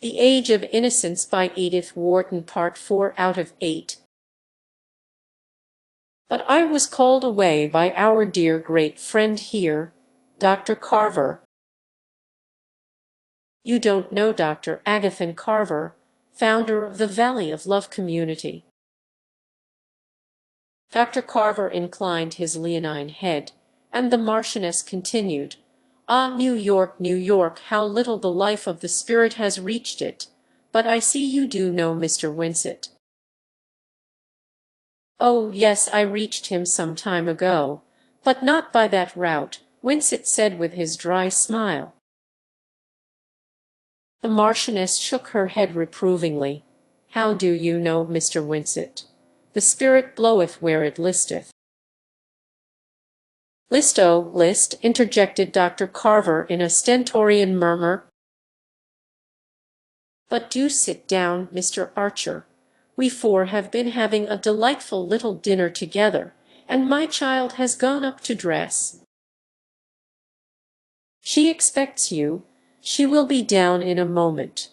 The Age of Innocence by Edith Wharton, Part 4 out of 8. But I was called away by our dear great friend here, Dr. Carver. You don't know Dr. Agathan Carver, founder of the Valley of Love community. Dr. Carver inclined his leonine head, and the Marchioness continued, "Ah, New York, how little the life of the spirit has reached it! But I see you do know Mr. Winsett." "Oh, yes, I reached him some time ago, but not by that route," Winsett said with his dry smile. The Marchioness shook her head reprovingly. "How do you know Mr. Winsett? The spirit bloweth where it listeth." "List," interjected Dr. Carver in a stentorian murmur. "But do sit down, Mr. Archer. We four have been having a delightful little dinner together, and my child has gone up to dress. She expects you. She will be down in a moment.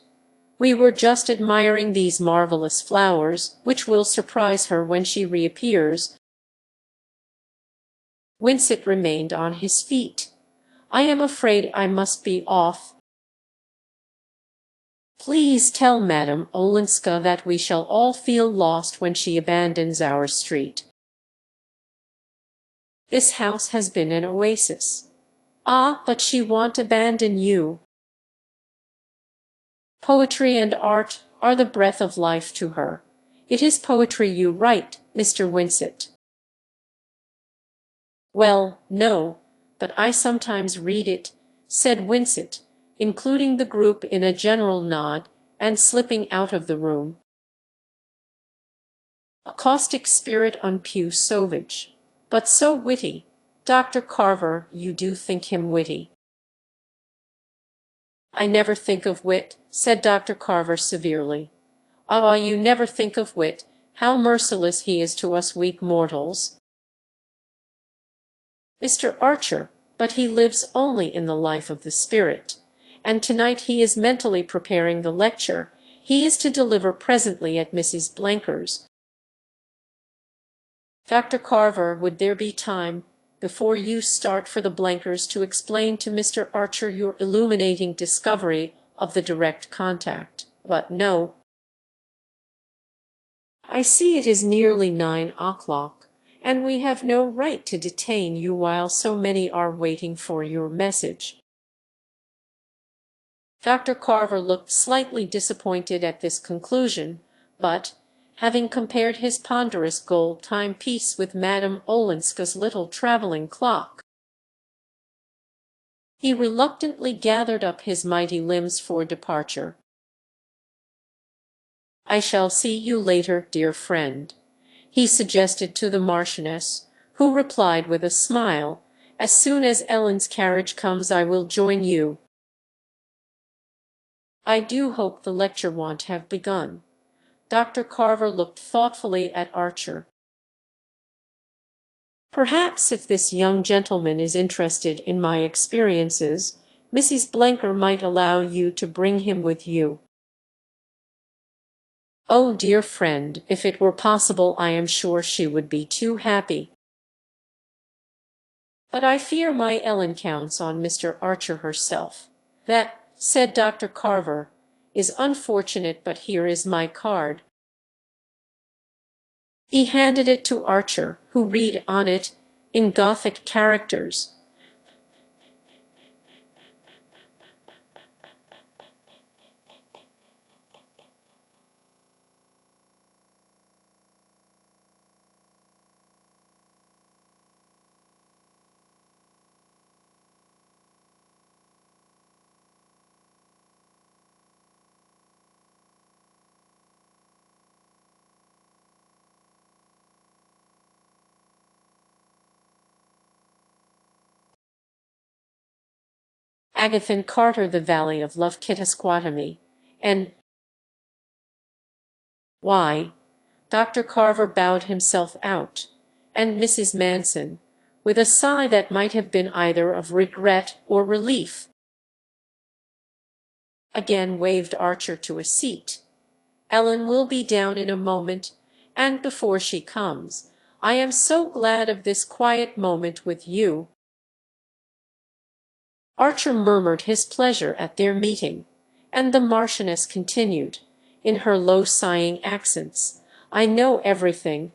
We were just admiring these marvelous flowers, which will surprise her when she reappears." Winsett remained on his feet. "I am afraid I must be off. Please tell Madame Olenska that we shall all feel lost when she abandons our street. This house has been an oasis." "Ah, but she won't abandon you. Poetry and art are the breath of life to her. It is poetry you write, Mr. Winsett." "Well, no, but I sometimes read it," said Winsett, including the group in a general nod, and slipping out of the room. A caustic spirit on Pew Sauvage, but so witty. Dr. Carver, you do think him witty?" "I never think of wit," said Dr. Carver severely. "Ah, you never think of wit. How merciless he is to us weak mortals." "Mr. Archer, but he lives only in the life of the spirit, and tonight he is mentally preparing the lecture he is to deliver presently at Mrs. Blenker's." "Dr. Carver, would there be time, before you start for the Blenkers, to explain to Mr. Archer your illuminating discovery of the direct contact? But no. I see it is nearly 9 o'clock, and we have no right to detain you while so many are waiting for your message." Dr. Carver looked slightly disappointed at this conclusion, but, having compared his ponderous gold timepiece with Madame Olenska's little travelling clock, he reluctantly gathered up his mighty limbs for departure. "I shall see you later, dear friend," he suggested to the Marchioness, who replied with a smile, "As soon as Ellen's carriage comes I will join you. I do hope the lecture won't have begun." Dr. Carver looked thoughtfully at Archer. "Perhaps if this young gentleman is interested in my experiences, Mrs. Blenker might allow you to bring him with you." "Oh, dear friend, if it were possible I am sure she would be too happy. But I fear my Ellen counts on Mr. Archer herself." "That," said Dr. Carver, "is unfortunate, but here is my card." He handed it to Archer, who read on it, in Gothic characters, Agathan Carter, The Valley of Love, Kitasquatami, and "Why?" Dr. Carver bowed himself out, and Mrs. Manson, with a sigh that might have been either of regret or relief, again waved Archer to a seat. "Ellen will be down in a moment, and before she comes, I am so glad of this quiet moment with you." Archer murmured his pleasure at their meeting, and the Marchioness continued, in her low sighing accents, "I know everything.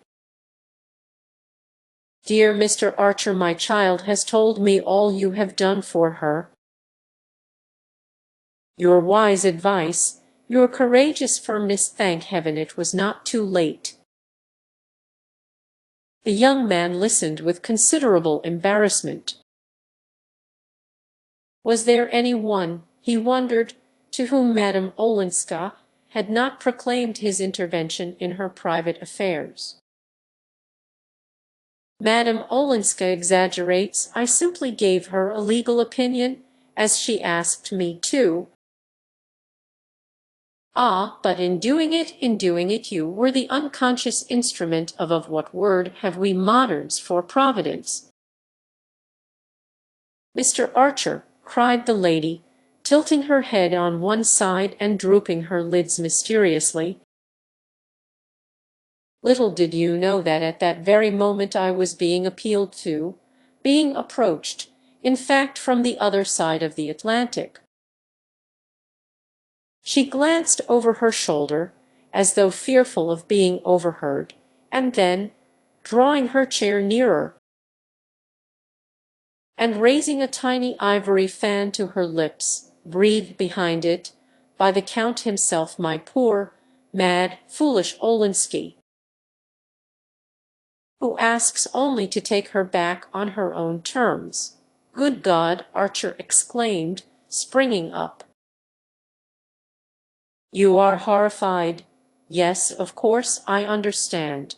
Dear Mr. Archer, my child has told me all you have done for her. Your wise advice, your courageous firmness, thank heaven it was not too late." The young man listened with considerable embarrassment. Was there any one, he wondered, to whom Madame Olenska had not proclaimed his intervention in her private affairs? "Madame Olenska exaggerates. I simply gave her a legal opinion, as she asked me to." "Ah, but in doing it you were the unconscious instrument of what word have we moderns for providence?" "Mr. Archer," cried the lady, tilting her head on one side and drooping her lids mysteriously, "little did you know that at that very moment I was being appealed to, being approached, in fact, from the other side of the Atlantic." She glanced over her shoulder, as though fearful of being overheard, and then, drawing her chair nearer, and raising a tiny ivory fan to her lips, breathed behind it, "By the Count himself, my poor, mad, foolish Olenski, who asks only to take her back on her own terms." "Good God!" Archer exclaimed, springing up. "You are horrified? Yes, of course, I understand.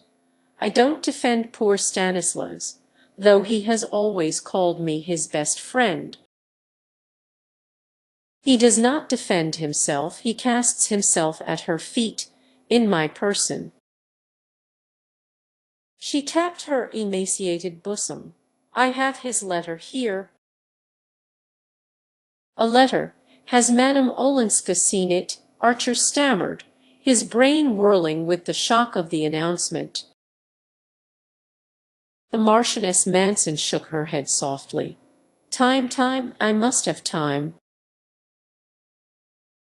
I don't defend poor Stanislas, though he has always called me his best friend. He does not defend himself, he casts himself at her feet, in my person." She tapped her emaciated bosom. "I have his letter here." "A letter? Has Madame Olenska seen it?" Archer stammered, his brain whirling with the shock of the announcement. The Marchioness Manson shook her head softly. Time, I must have time.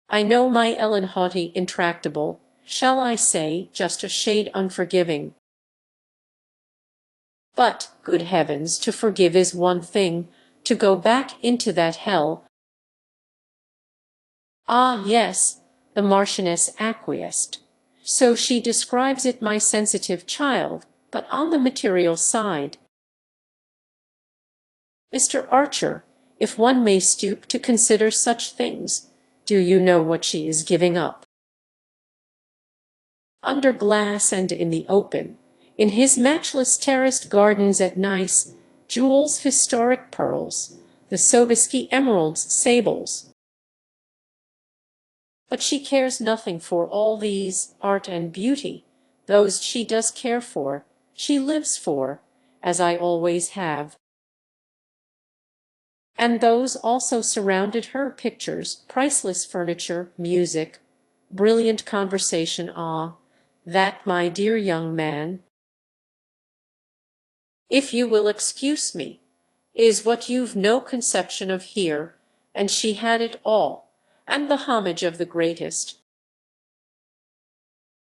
I know my Ellen, haughty, intractable, shall I say, just a shade unforgiving. But, good heavens, to forgive is one thing, to go back into that hell—" "Ah, yes," the Marchioness acquiesced. "So she describes it, my sensitive child, but on the material side. Mr. Archer, if one may stoop to consider such things, do you know what she is giving up? Under glass and in the open, in his matchless terraced gardens at Nice, jewels, historic pearls, the Sovietsky emeralds, sables. But she cares nothing for all these, art and beauty. Those she does care for, she lives for, as I always have. And those also surrounded her: pictures, priceless furniture, music, brilliant conversation. Ah, that, my dear young man, if you will excuse me, is what you've no conception of here, and she had it all, and the homage of the greatest.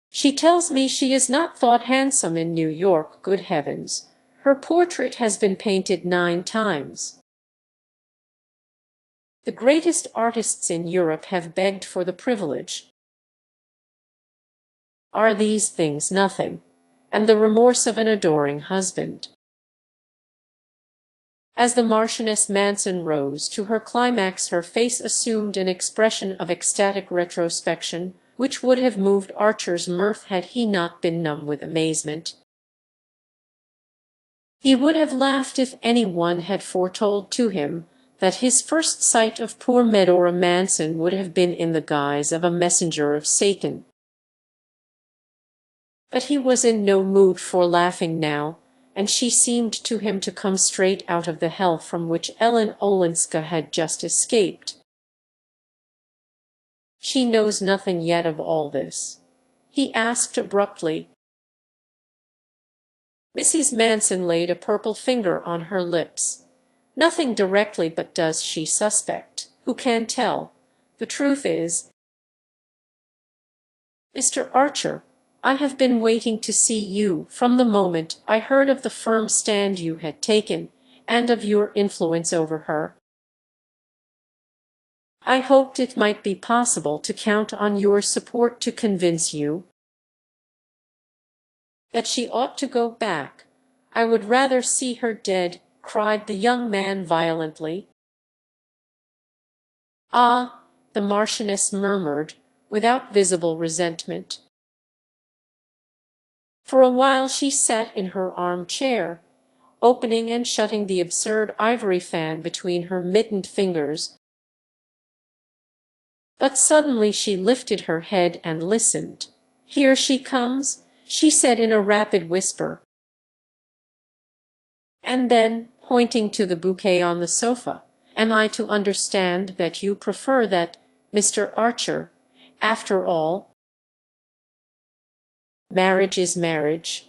She tells me she is not thought handsome in New York. Good heavens, her portrait has been painted 9 times. The greatest artists in Europe have begged for the privilege. Are these things nothing? And the remorse of an adoring husband." As the Marchioness Manson rose to her climax, her face assumed an expression of ecstatic retrospection, which would have moved Archer's mirth had he not been numb with amazement. He would have laughed if any one had foretold to him that his first sight of poor Medora Manson would have been in the guise of a messenger of Satan. But he was in no mood for laughing now, and she seemed to him to come straight out of the hell from which Ellen Olenska had just escaped. She knows nothing yet of all this?" he asked abruptly. Mrs. Manson laid a purple finger on her lips. "Nothing directly, but does she suspect? Who can tell? The truth is, Mr. Archer, I have been waiting to see you from the moment I heard of the firm stand you had taken, and of your influence over her. I hoped it might be possible to count on your support to convince you that she ought to go back. I would rather see her dead," cried the young man violently. "Ah," the Marchioness murmured, without visible resentment. For a while she sat in her arm-chair, opening and shutting the absurd ivory fan between her mittened fingers. But suddenly she lifted her head and listened. "Here she comes," she said in a rapid whisper. And then, pointing to the bouquet on the sofa, "Am I to understand that you prefer that, Mr. Archer? After all, marriage is marriage,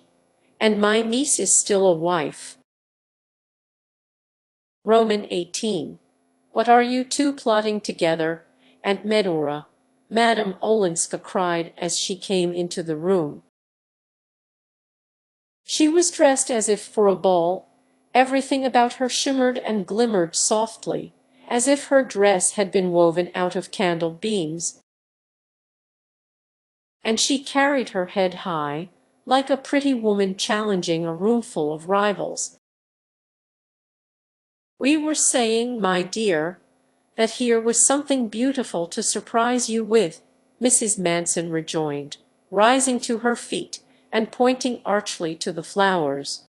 and my niece is still a wife." Roman 18. "What are you two plotting together, Aunt Medora?" Madame Olenska cried as she came into the room. She was dressed as if for a ball. Everything about her shimmered and glimmered softly, as if her dress had been woven out of candle beams. And she carried her head high, like a pretty woman challenging a roomful of rivals. "We were saying, my dear, that here was something beautiful to surprise you with," Mrs. Manson rejoined, rising to her feet and pointing archly to the flowers.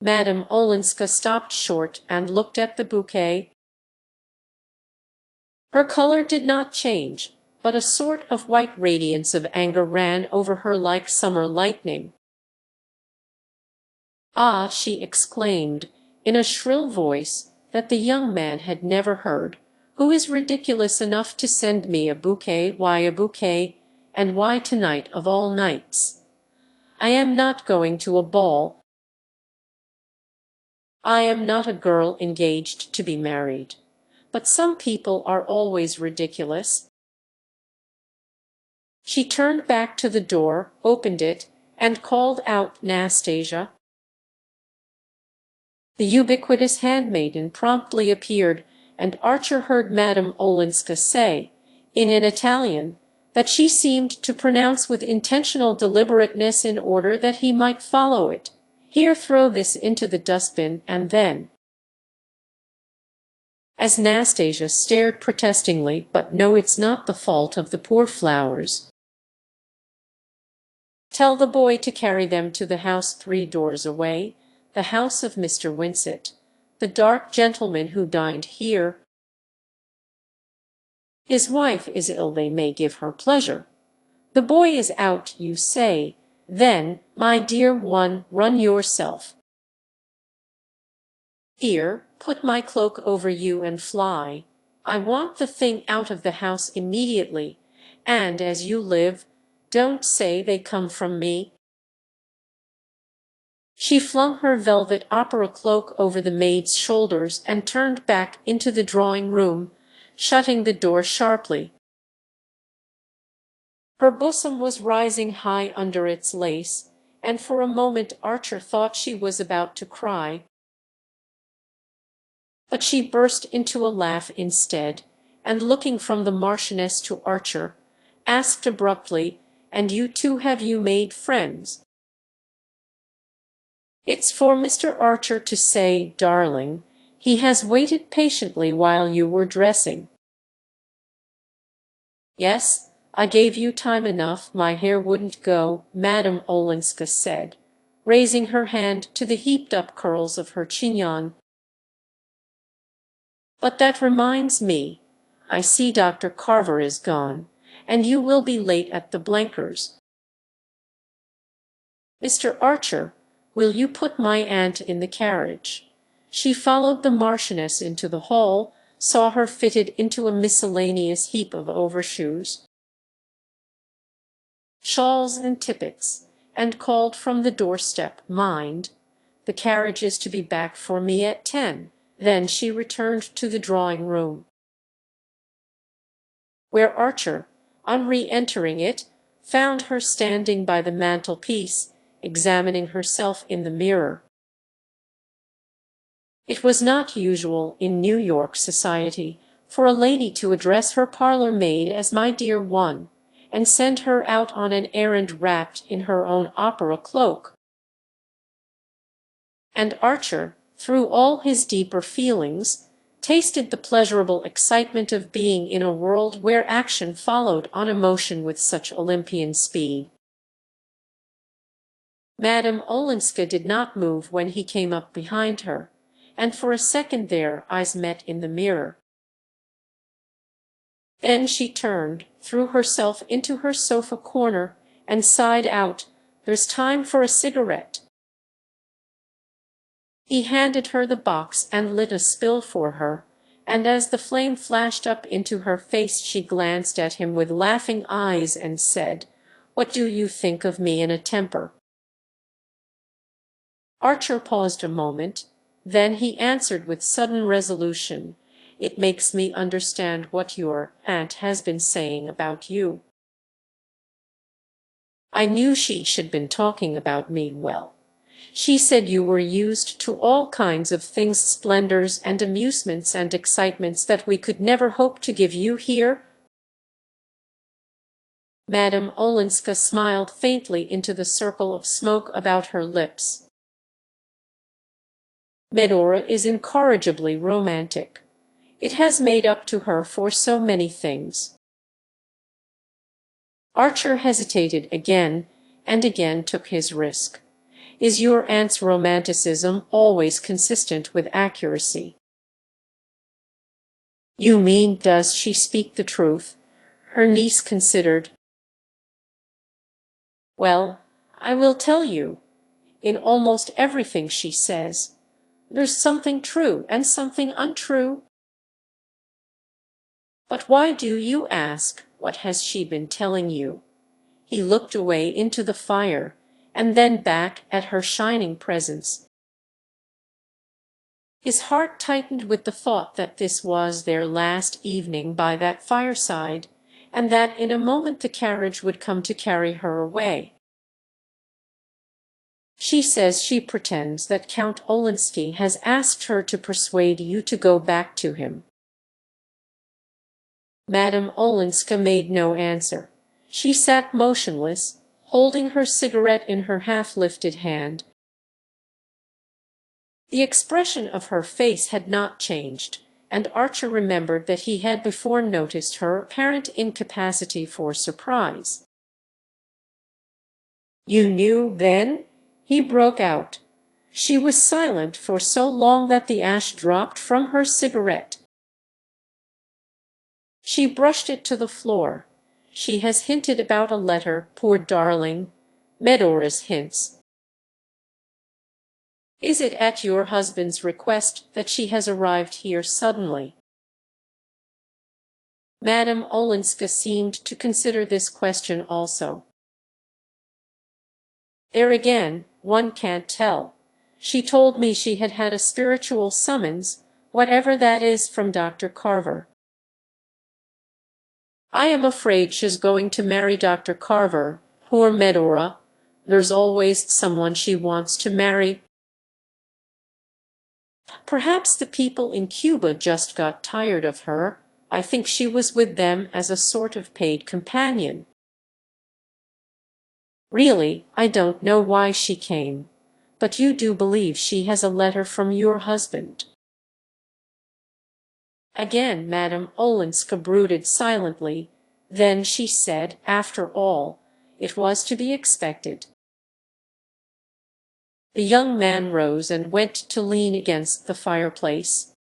Madame Olenska stopped short and looked at the bouquet. Her color did not change, but a sort of white radiance of anger ran over her like summer lightning. "Ah!" she exclaimed, in a shrill voice that the young man had never heard, "who is ridiculous enough to send me a bouquet? Why a bouquet, and why tonight of all nights? I am not going to a ball. I am not a girl engaged to be married. But some people are always ridiculous." She turned back to the door, opened it, and called out, "Nastasia." The ubiquitous handmaiden promptly appeared, and Archer heard Madame Olenska say, in an Italian, that she seemed to pronounce with intentional deliberateness in order that he might follow it, "Here, throw this into the dustbin, and then—" As Nastasia stared protestingly, "But no, it's not the fault of the poor flowers. Tell the boy to carry them to the house 3 doors away, the house of Mr. Winsett, the dark gentleman who dined here. His wife is ill, they may give her pleasure. The boy is out, you say? Then, my dear one, run yourself. Here, put my cloak over you and fly. I want the thing out of the house immediately, and as you live, don't say they come from me." She flung her velvet opera cloak over the maid's shoulders and turned back into the drawing-room, shutting the door sharply. Her bosom was rising high under its lace, and for a moment Archer thought she was about to cry. But she burst into a laugh instead, and looking from the Marchioness to Archer, asked abruptly, "And you two, have you made friends?" "It's for Mr. Archer to say, darling. He has waited patiently while you were dressing." "Yes, I gave you time enough. My hair wouldn't go," Madame Olenska said, raising her hand to the heaped-up curls of her chignon. "But that reminds me. I see Dr. Carver is gone, and you will be late at the Blenkers'. Mr. Archer, will you put my aunt in the carriage?" She followed the Marchioness into the hall, saw her fitted into a miscellaneous heap of overshoes, shawls and tippets, and called from the doorstep, "Mind, the carriage is to be back for me at 10. Then she returned to the drawing-room, where Archer, on re-entering it, found her standing by the mantelpiece, examining herself in the mirror. It was not usual in New York society for a lady to address her parlour maid as "my dear one," and send her out on an errand wrapped in her own opera cloak. And Archer, through all his deeper feelings, tasted the pleasurable excitement of being in a world where action followed on emotion with such Olympian speed. Madame Olenska did not move when he came up behind her, and for a second their eyes met in the mirror. Then she turned, threw herself into her sofa corner, and sighed out, "There's time for a cigarette." He handed her the box and lit a spill for her, and as the flame flashed up into her face she glanced at him with laughing eyes and said, "What do you think of me in a temper?" Archer paused a moment, then he answered with sudden resolution, "It makes me understand what your aunt has been saying about you." I knew she'd been talking about me well. She said you were used to all kinds of things, splendors and amusements and excitements that we could never hope to give you here. Madame Olenska smiled faintly into the circle of smoke about her lips. Medora is incorrigibly romantic. It has made up to her for so many things. Archer hesitated again, and again took his risk. Is your aunt's romanticism always consistent with accuracy? You mean, does she speak the truth? Her niece considered. Well, I will tell you. In almost everything she says, there's something true and something untrue. But why do you ask? What has she been telling you? He looked away into the fire, and then back at her shining presence. His heart tightened with the thought that this was their last evening by that fireside, and that in a moment the carriage would come to carry her away. She says she pretends that Count Olenski has asked her to persuade you to go back to him. Madame Olenska made no answer. She sat motionless, holding her cigarette in her half-lifted hand. The expression of her face had not changed, and Archer remembered that he had before noticed her apparent incapacity for surprise. "You knew, then?" he broke out. She was silent for so long that the ash dropped from her cigarette. She brushed it to the floor. "She has hinted about a letter, poor darling. Medora's hints. Is it at your husband's request that she has arrived here suddenly?" Madame Olenska seemed to consider this question also. There again, one can't tell. She told me she had had a spiritual summons, whatever that is, from Dr. Carver. I am afraid she's going to marry Dr. Carver. Poor Medora. There's always someone she wants to marry. Perhaps the people in Cuba just got tired of her. I think she was with them as a sort of paid companion. Really, I don't know why she came. But you do believe she has a letter from your husband? Again Madame Olenska brooded silently. Then she said, "After all, it was to be expected." The young man rose and went to lean against the fireplace.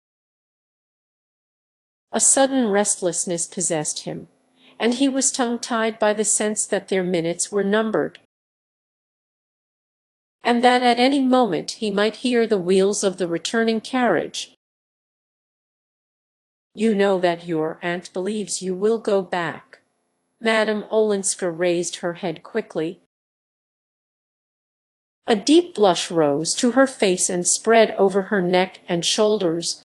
A sudden restlessness possessed him, and he was tongue-tied by the sense that their minutes were numbered, and that at any moment he might hear the wheels of the returning carriage. You know that your aunt believes you will go back. Madame Olenska raised her head quickly. A deep blush rose to her face and spread over her neck and shoulders.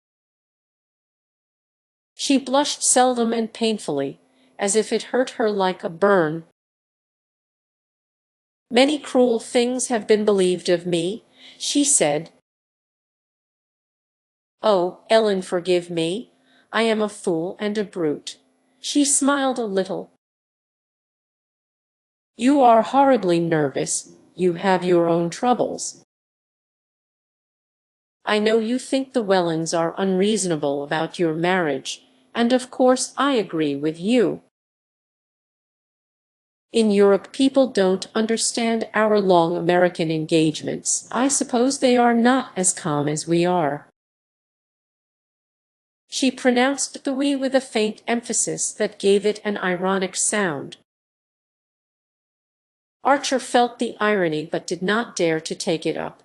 She blushed seldom and painfully, as if it hurt her like a burn. Many cruel things have been believed of me, she said. Oh, Ellen, forgive me. I am a fool and a brute. She smiled a little. You are horribly nervous. You have your own troubles. I know you think the Wellings are unreasonable about your marriage, and of course I agree with you. In Europe people don't understand our long American engagements. I suppose they are not as calm as we are. She pronounced the we with a faint emphasis that gave it an ironic sound. Archer felt the irony but did not dare to take it up.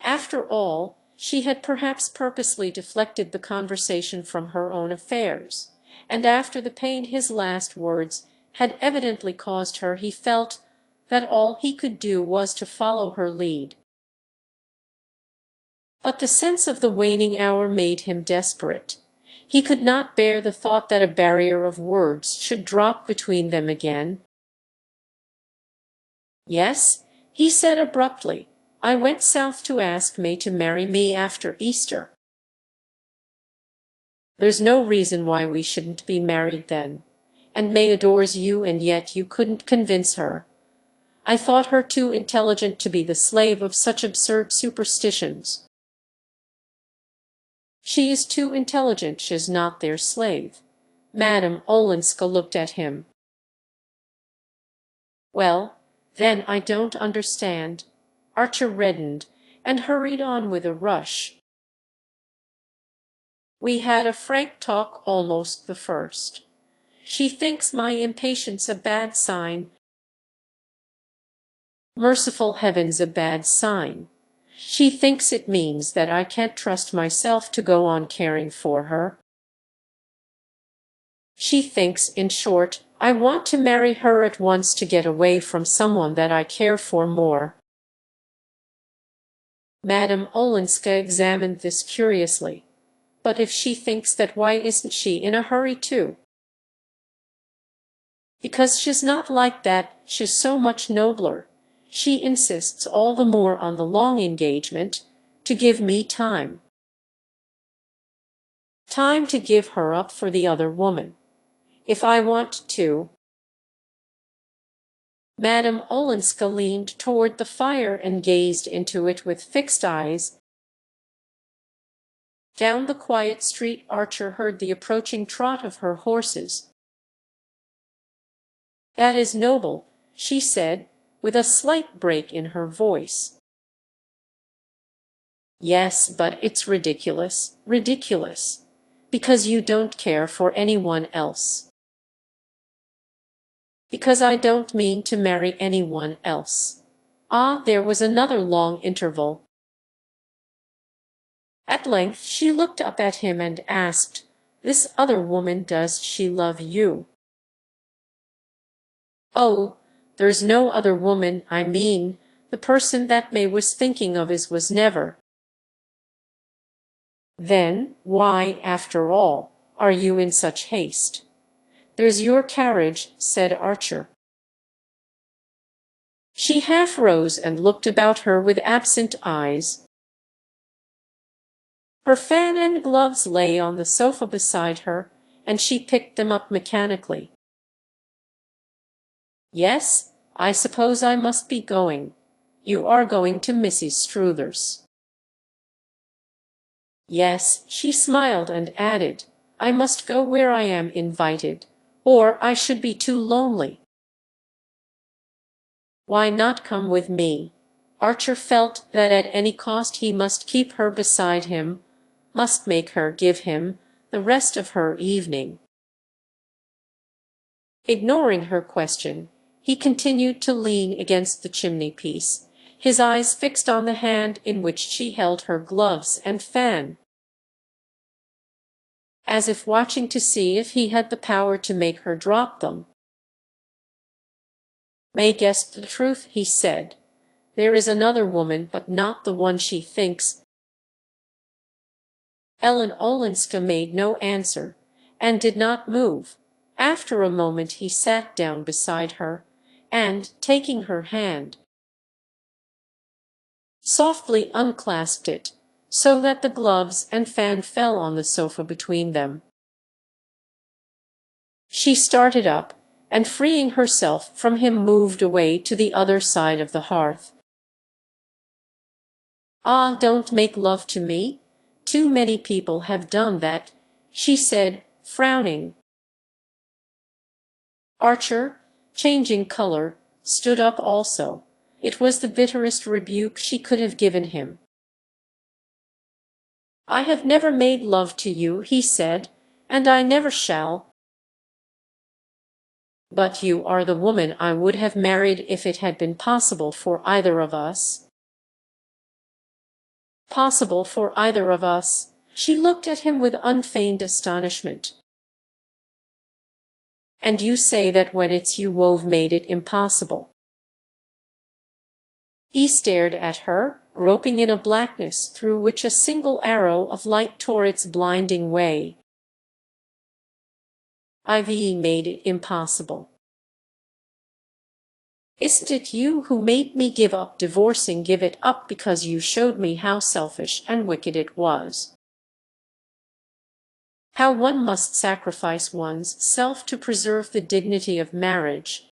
After all, she had perhaps purposely deflected the conversation from her own affairs, and after the pain his last words had evidently caused her, he felt that all he could do was to follow her lead. But the sense of the waning hour made him desperate. He could not bear the thought that a barrier of words should drop between them again. Yes, he said abruptly, I went south to ask May to marry me after Easter. There's no reason why we shouldn't be married then. And May adores you, and yet you couldn't convince her. I thought her too intelligent to be the slave of such absurd superstitions. She is too intelligent, she's not their slave. Madame Olenska looked at him. Well, then I don't understand. Archer reddened, and hurried on with a rush. We had a frank talk almost the first. She thinks my impatience a bad sign. Merciful heavens, a bad sign. She thinks it means that I can't trust myself to go on caring for her. She thinks, in short, I want to marry her at once to get away from someone that I care for more. Madame Olenska examined this curiously. But if she thinks that, why isn't she in a hurry too? Because she's not like that, she's so much nobler. She insists all the more on the long engagement, to give me time. Time to give her up for the other woman. If I want to. Madame Olenska leaned toward the fire and gazed into it with fixed eyes. Down the quiet street Archer heard the approaching trot of her horses. That is noble, she said, with a slight break in her voice. Yes, but it's ridiculous, ridiculous. Because you don't care for anyone else. Because I don't mean to marry anyone else. Ah, there was another long interval. At length she looked up at him and asked, This other woman, does she love you? Oh, there's no other woman, I mean, the person that May was thinking of was never. Then, why, after all, are you in such haste? There's your carriage, said Archer. She half rose and looked about her with absent eyes. Her fan and gloves lay on the sofa beside her, and she picked them up mechanically. Yes, I suppose I must be going. You are going to Mrs. Struthers. Yes, she smiled and added, I must go where I am invited, or I should be too lonely. Why not come with me? Archer felt that at any cost he must keep her beside him, must make her give him the rest of her evening. Ignoring her question, he continued to lean against the chimney-piece, his eyes fixed on the hand in which she held her gloves and fan. as if watching to see if he had the power to make her drop them. "May guessed the truth," he said. "There is another woman, but not the one she thinks." Ellen Olenska made no answer, and did not move. After a moment he sat down beside her, and, taking her hand, softly unclasped it, so that the gloves and fan fell on the sofa between them. She started up, and freeing herself from him moved away to the other side of the hearth. "Ah, don't make love to me. Too many people have done that," she said, frowning. Archer, changing color, stood up also. It was the bitterest rebuke she could have given him. "I have never made love to you," he said, "and I never shall." "But you are the woman I would have married if it had been possible for either of us." "Possible for either of us?" She looked at him with unfeigned astonishment. "And you say that when it's you wove made it impossible?" He stared at her, groping in a blackness through which a single arrow of light tore its blinding way. "I've made it impossible." "Isn't it you who made me give up divorcing, give it up because you showed me how selfish and wicked it was? How one must sacrifice one's self to preserve the dignity of marriage,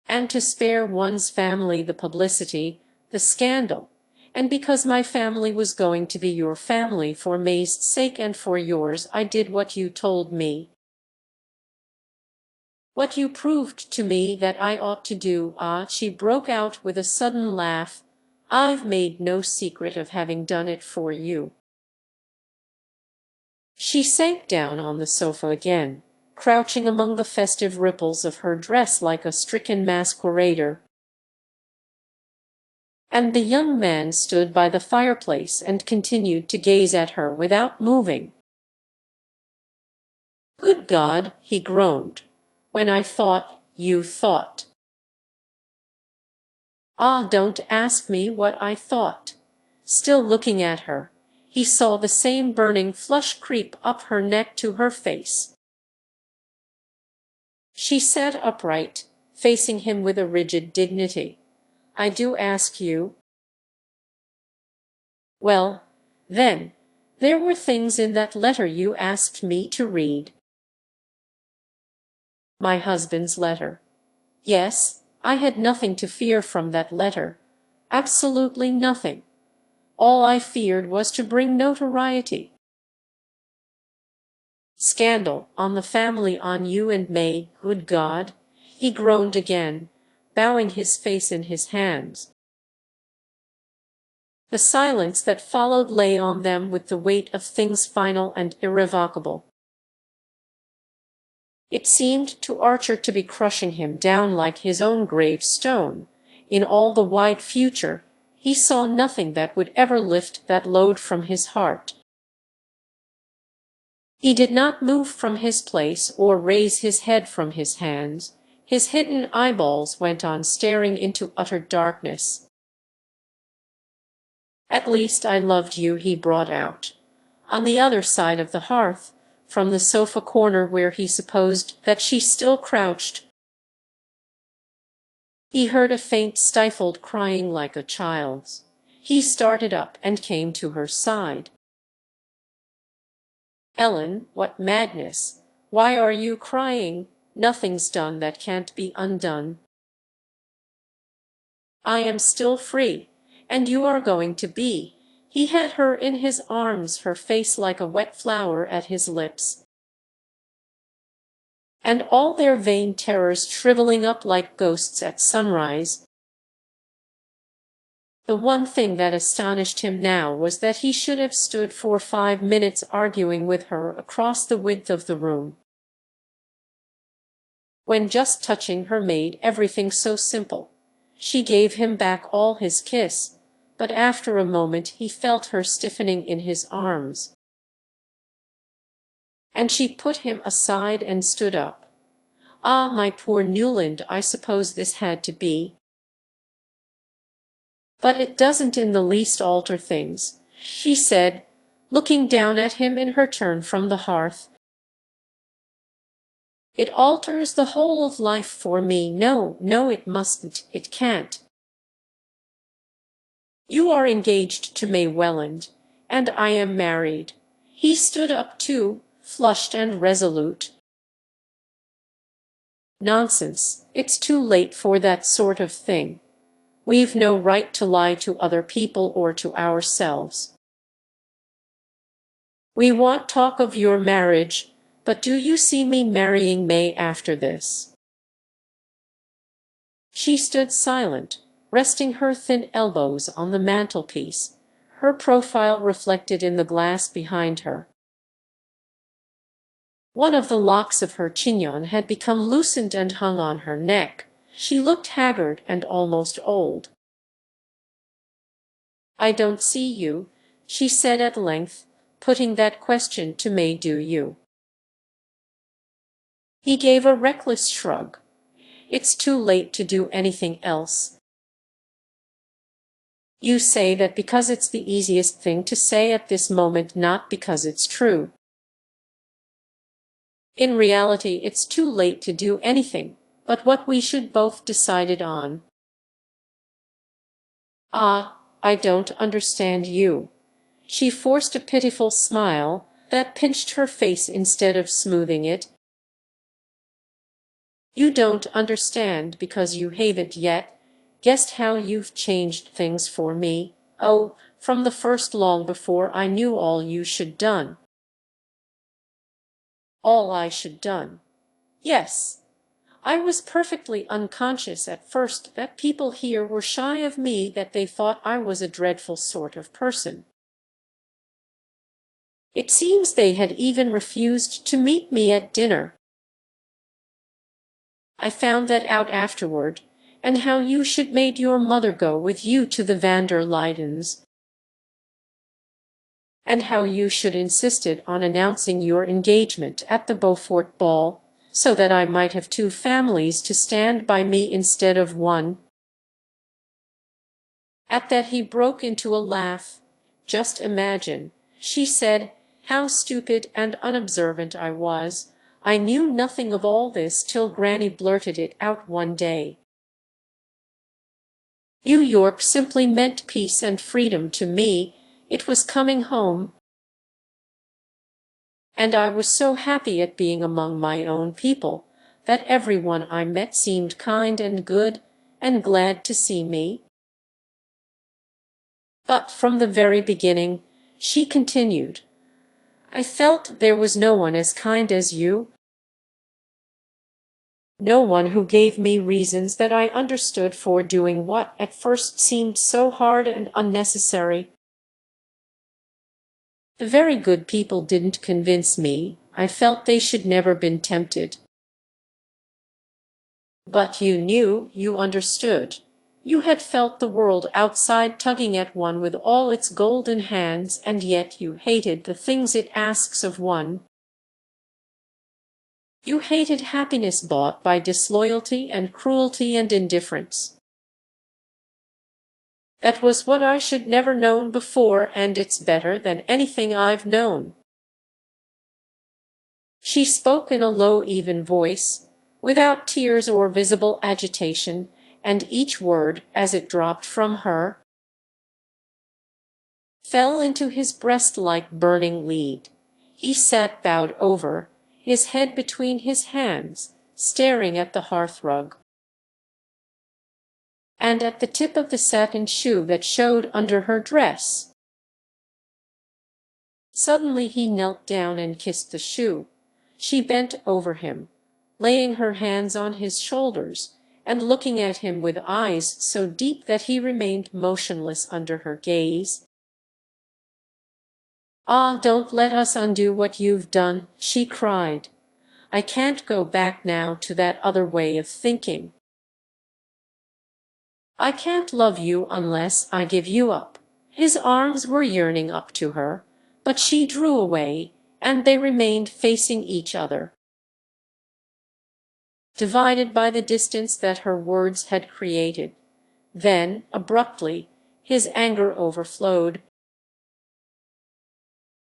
and to spare one's family the publicity, the scandal, and because my family was going to be your family for May's sake and for yours, I did what you told me. What you proved to me that I ought to do." "Ah," she broke out with a sudden laugh, "I've made no secret of having done it for you." She sank down on the sofa again, crouching among the festive ripples of her dress like a stricken masquerader. And the young man stood by the fireplace and continued to gaze at her without moving. "Good God," he groaned, "when I thought you thought—" "Ah, don't ask me what I thought." Still looking at her, he saw the same burning flush creep up her neck to her face. She sat upright, facing him with a rigid dignity. "I do ask you." "Well, then, there were things in that letter you asked me to read." "My husband's letter?" "Yes, I had nothing to fear from that letter. Absolutely nothing. All I feared was to bring notoriety. Scandal on the family, on you and May. Good God!" He groaned again, bowing his face in his hands. The silence that followed lay on them with the weight of things final and irrevocable. It seemed to Archer to be crushing him down like his own gravestone. In all the wide future, he saw nothing that would ever lift that load from his heart. He did not move from his place or raise his head from his hands. His hidden eyeballs went on staring into utter darkness. "At least I loved you," he brought out, on the other side of the hearth, from the sofa corner where he supposed that she still crouched. He heard a faint stifled crying like a child's. He started up and came to her side. "Ellen, what madness! Why are you crying? Nothing's done that can't be undone. I am still free, and you are going to be." He had her in his arms, her face like a wet flower at his lips, and all their vain terrors shriveling up like ghosts at sunrise. The one thing that astonished him now was that he should have stood for 5 minutes arguing with her across the width of the room, when just touching her made everything so simple. She gave him back all his kiss, but after a moment he felt her stiffening in his arms. And she put him aside and stood up. Ah, my poor Newland, I suppose this had to be. But it doesn't in the least alter things, she said, looking down at him in her turn from the hearth. It alters the whole of life for me. No, no, it mustn't, it can't. You are engaged to May Welland, and I am married. He stood up too, flushed and resolute. Nonsense, it's too late for that sort of thing. We've no right to lie to other people or to ourselves. We won't talk of your marriage, but do you see me marrying May after this? She stood silent, resting her thin elbows on the mantelpiece, her profile reflected in the glass behind her. One of the locks of her chignon had become loosened and hung on her neck. She looked haggard and almost old. I don't see you, she said at length, putting that question to May, do you? He gave a reckless shrug. It's too late to do anything else. You say that because it's the easiest thing to say at this moment, not because it's true. In reality, it's too late to do anything but what we should both decided on. Ah, I don't understand you. She forced a pitiful smile that pinched her face instead of smoothing it. You don't understand because you haven't yet guessed how you've changed things for me. Oh, from the first, long before I knew all you should done. All I should done. Yes. I was perfectly unconscious at first that people here were shy of me, that they thought I was a dreadful sort of person. It seems they had even refused to meet me at dinner. I found that out afterward, and how you should made your mother go with you to the van der Luydens, and how you should insisted on announcing your engagement at the Beaufort ball, so that I might have two families to stand by me instead of one. At that he broke into a laugh. Just imagine, she said, how stupid and unobservant I was. I knew nothing of all this till Granny blurted it out one day. New York simply meant peace and freedom to me. It was coming home. And I was so happy at being among my own people, that everyone I met seemed kind and good, and glad to see me. But from the very beginning, she continued, I felt there was no one as kind as you. No one who gave me reasons that I understood for doing what at first seemed so hard and unnecessary. The very good people didn't convince me. I felt they should never been tempted. But you knew, you understood. You had felt the world outside tugging at one with all its golden hands, and yet you hated the things it asks of one. You hated happiness bought by disloyalty and cruelty and indifference. That was what I should never known before, and it's better than anything I've known. She spoke in a low, even voice, without tears or visible agitation, and each word, as it dropped from her, fell into his breast like burning lead. He sat bowed over, his head between his hands, staring at the hearthrug, and at the tip of the satin shoe that showed under her dress. Suddenly he knelt down and kissed the shoe. She bent over him, laying her hands on his shoulders, and looking at him with eyes so deep that he remained motionless under her gaze. Ah, don't let us undo what you've done, she cried. I can't go back now to that other way of thinking. I can't love you unless I give you up. His arms were yearning up to her, but she drew away, and they remained facing each other, divided by the distance that her words had created. Then, abruptly, his anger overflowed.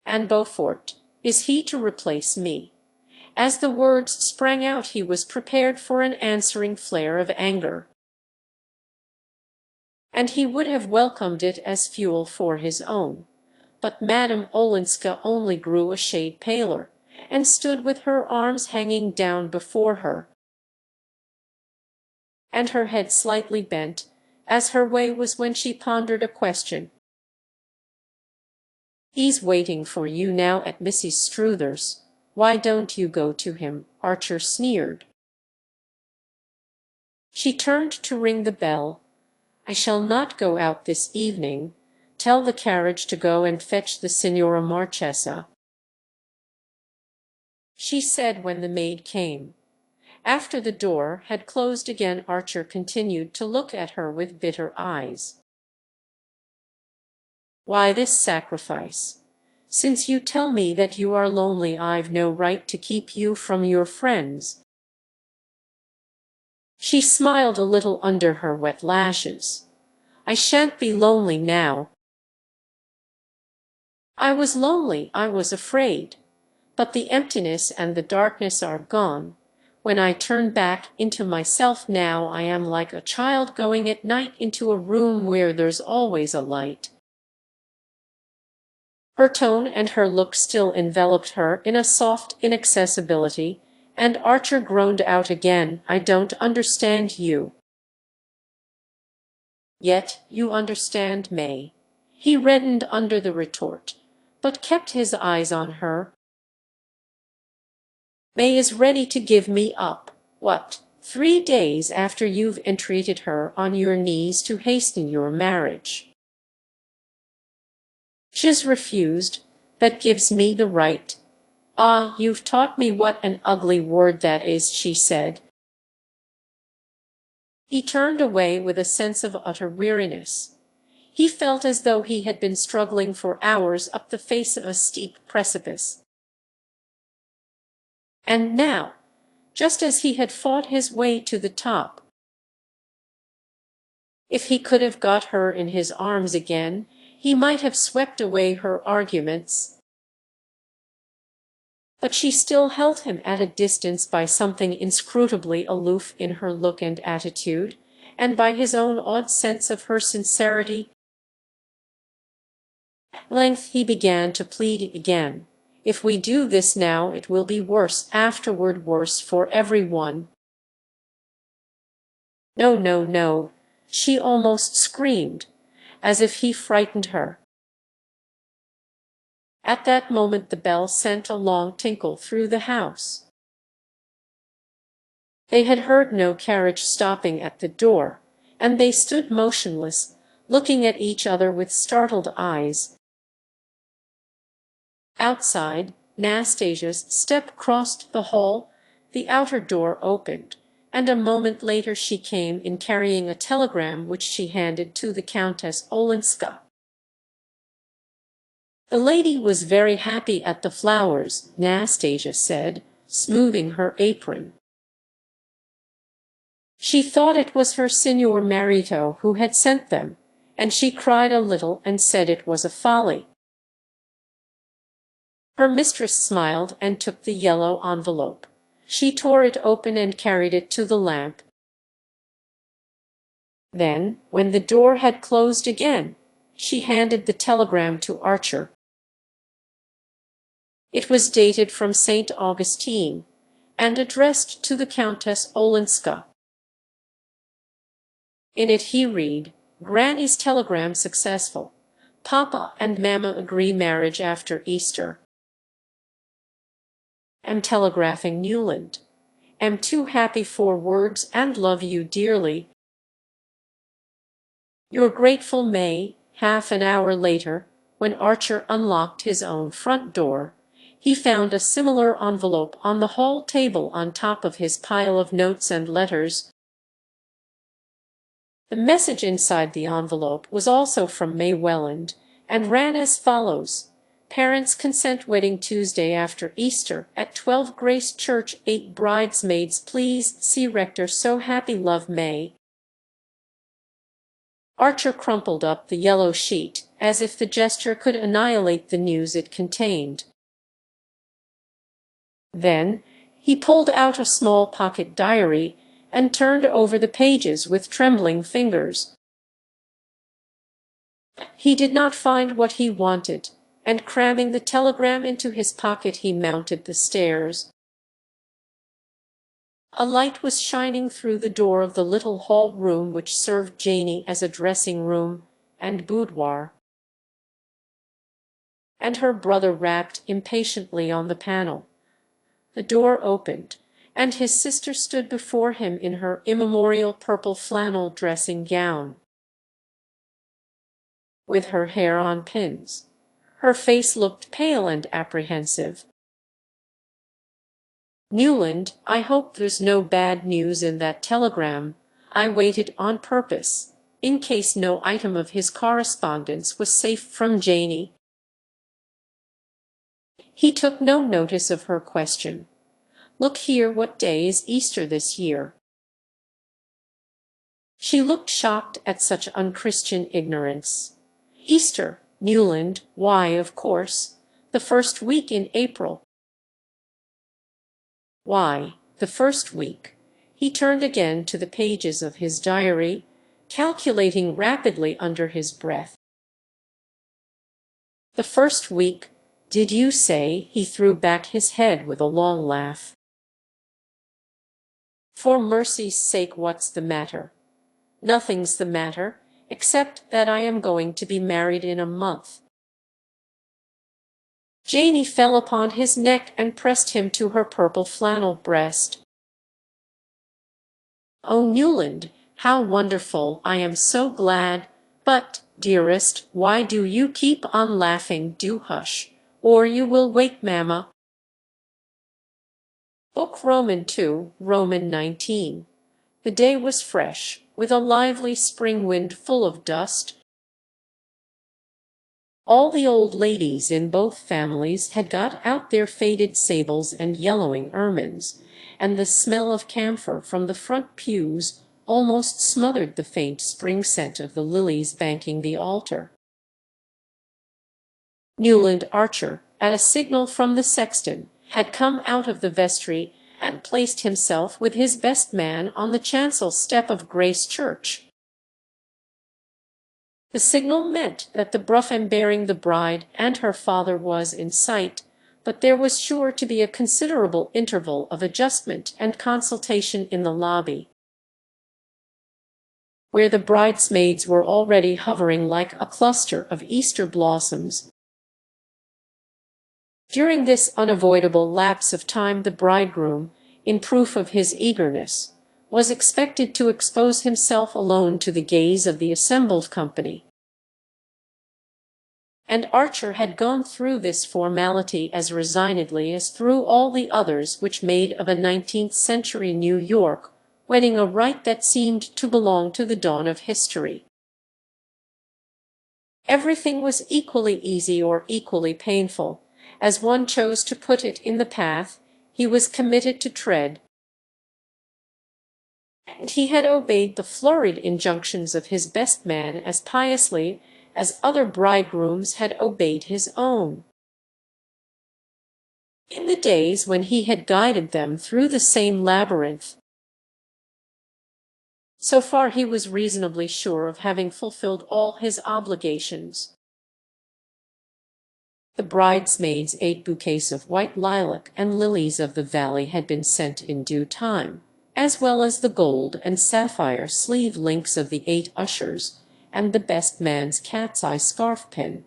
"And Beaufort, is he to replace me?" As the words sprang out he was prepared for an answering flare of anger, and he would have welcomed it as fuel for his own. But Madame Olenska only grew a shade paler, and stood with her arms hanging down before her, and her head slightly bent, as her way was when she pondered a question. "He's waiting for you now at Mrs. Struther's. Why don't you go to him?" Archer sneered. She turned to ring the bell. "I shall not go out this evening. Tell the carriage to go and fetch the Signora Marchesa," she said when the maid came. After the door had closed again, Archer continued to look at her with bitter eyes. "Why this sacrifice? Since you tell me that you are lonely, I've no right to keep you from your friends." She smiled a little under her wet lashes. "I shan't be lonely now. I was lonely, I was afraid. But the emptiness and the darkness are gone. When I turn back into myself now, I am like a child going at night into a room where there's always a light." Her tone and her look still enveloped her in a soft inaccessibility, and Archer groaned out again, "I don't understand you." "Yet you understand May." He reddened under the retort, but kept his eyes on her. "May is ready to give me up. What, 3 days after you've entreated her on your knees to hasten your marriage?" "She's refused. That gives me the right." "Ah, you've taught me what an ugly word that is," she said. He turned away with a sense of utter weariness. He felt as though he had been struggling for hours up the face of a steep precipice. And now, just as he had fought his way to the top, if he could have got her in his arms again, he might have swept away her arguments. But she still held him at a distance by something inscrutably aloof in her look and attitude, and by his own odd sense of her sincerity. At length he began to plead again. "If we do this now, it will be worse afterward, worse for every one." "No, no, no," she almost screamed, as if he frightened her. At that moment the bell sent a long tinkle through the house. They had heard no carriage stopping at the door, and they stood motionless, looking at each other with startled eyes. Outside, Nastasia's step crossed the hall, the outer door opened, and a moment later she came in carrying a telegram which she handed to the Countess Olenska. "The lady was very happy at the flowers," Nastasia said, smoothing her apron. "She thought it was her Signor Marito who had sent them, and she cried a little and said it was a folly." Her mistress smiled and took the yellow envelope. She tore it open and carried it to the lamp. Then, when the door had closed again, she handed the telegram to Archer. It was dated from St. Augustine, and addressed to the Countess Olenska. In it he read, "Granny's telegram successful. Papa and Mama agree marriage after Easter. Am telegraphing Newland. Am too happy for words and love you dearly. Your grateful May." Half an hour later, when Archer unlocked his own front door, he found a similar envelope on the hall table on top of his pile of notes and letters. The message inside the envelope was also from May Welland, and ran as follows: Parents consent wedding Tuesday after Easter at 12 Grace Church 8 bridesmaids please see rector so happy love May. Archer crumpled up the yellow sheet, as if the gesture could annihilate the news it contained. Then he pulled out a small pocket diary and turned over the pages with trembling fingers. He did not find what he wanted, and cramming the telegram into his pocket he mounted the stairs. A light was shining through the door of the little hall room which served Janey as a dressing-room and boudoir, and her brother rapped impatiently on the panel. The door opened, and his sister stood before him in her immemorial purple flannel dressing-gown, with her hair on pins. Her face looked pale and apprehensive. "Newland, I hope there's no bad news in that telegram. I waited on purpose, in case no item of his correspondence was safe from Janey." He took no notice of her question. "Look here, what day is Easter this year?" She looked shocked at such unchristian ignorance. "Easter, Newland, why, of course, the first week in April." "Why, the first week?" He turned again to the pages of his diary, calculating rapidly under his breath. "The first week, did you say?" He threw back his head with a long laugh. "For mercy's sake, what's the matter?" "Nothing's the matter, except that I am going to be married in a month." Janey fell upon his neck and pressed him to her purple flannel breast. "Oh, Newland, how wonderful! I am so glad. But, dearest, why do you keep on laughing? Do hush, or you will wake Mamma." Book Roman 2, Roman 19. The day was fresh, with a lively spring wind full of dust. All the old ladies in both families had got out their faded sables and yellowing ermines, and the smell of camphor from the front pews almost smothered the faint spring scent of the lilies banking the altar. Newland Archer, at a signal from the sexton, had come out of the vestry and placed himself with his best man on the chancel step of Grace Church. The signal meant that the brougham bearing the bride and her father was in sight, but there was sure to be a considerable interval of adjustment and consultation in the lobby, where the bridesmaids were already hovering like a cluster of Easter blossoms. During this unavoidable lapse of time the bridegroom, in proof of his eagerness, was expected to expose himself alone to the gaze of the assembled company. And Archer had gone through this formality as resignedly as through all the others which made of a 19th-century New York wedding a rite that seemed to belong to the dawn of history. Everything was equally easy or equally painful, as one chose to put it, in the path he was committed to tread. And he had obeyed the flurried injunctions of his best man as piously as other bridegrooms had obeyed his own. In the days when he had guided them through the same labyrinth, so far he was reasonably sure of having fulfilled all his obligations. The bridesmaids' 8 bouquets of white lilac and lilies of the valley had been sent in due time, as well as the gold and sapphire sleeve links of the 8 ushers, and the best man's cat's-eye scarf pin.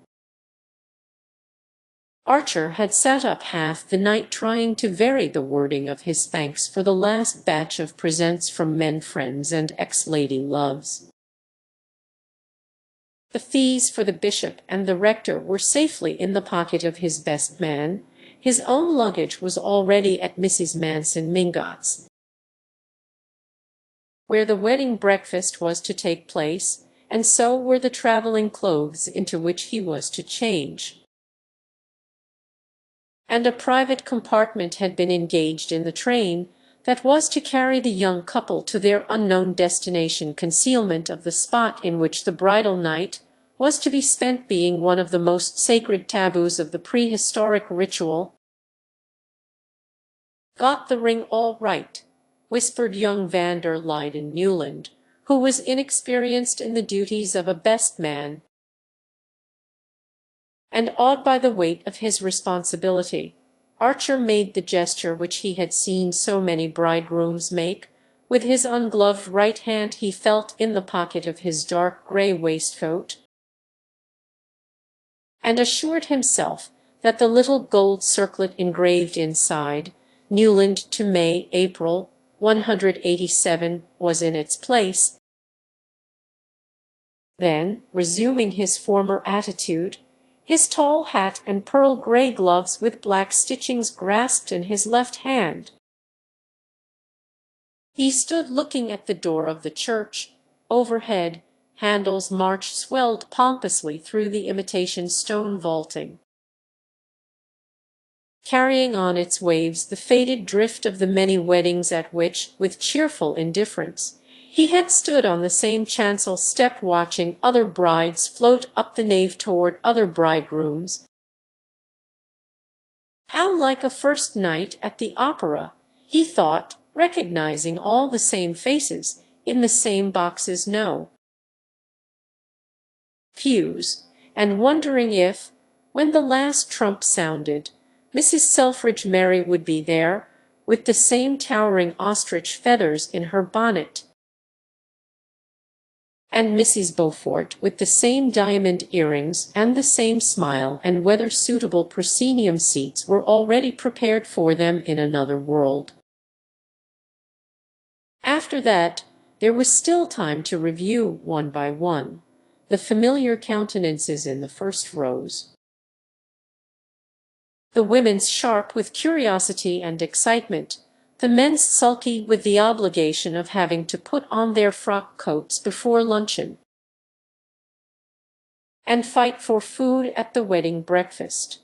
Archer had sat up half the night trying to vary the wording of his thanks for the last batch of presents from men friends and ex-lady loves. The fees for the bishop and the rector were safely in the pocket of his best man. His own luggage was already at Mrs. Manson Mingot's, where the wedding breakfast was to take place, and so were the traveling clothes into which he was to change. and a private compartment had been engaged in the train that was to carry the young couple to their unknown destination, concealment of the spot in which the bridal night was to be spent being one of the most sacred taboos of the prehistoric ritual. "Got the ring all right," whispered young van der Luyden Newland, who was inexperienced in the duties of a best man, and awed by the weight of his responsibility. Archer made the gesture which he had seen so many bridegrooms make. With his ungloved right hand he felt in the pocket of his dark grey waistcoat, and assured himself that the little gold circlet engraved inside, "Newland to May, April, 187, was in its place. Then, resuming his former attitude, his tall hat and pearl grey gloves with black stitchings grasped in his left hand, he stood looking at the door of the church. Overhead, Handel's March swelled pompously through the imitation stone vaulting, carrying on its waves the faded drift of the many weddings at which, with cheerful indifference, he had stood on the same chancel step watching other brides float up the nave toward other bridegrooms. How like a first night at the opera, he thought, recognizing all the same faces, in the same boxes, no pews, and wondering if, when the last trump sounded, Mrs. Selfridge Merry would be there, with the same towering ostrich feathers in her bonnet, and Mrs. Beaufort with the same diamond earrings and the same smile, and whether suitable proscenium seats were already prepared for them in another world. After that, there was still time to review, one by one, the familiar countenances in the first rows, the women's sharp with curiosity and excitement, the men's sulky with the obligation of having to put on their frock coats before luncheon, and fight for food at the wedding breakfast.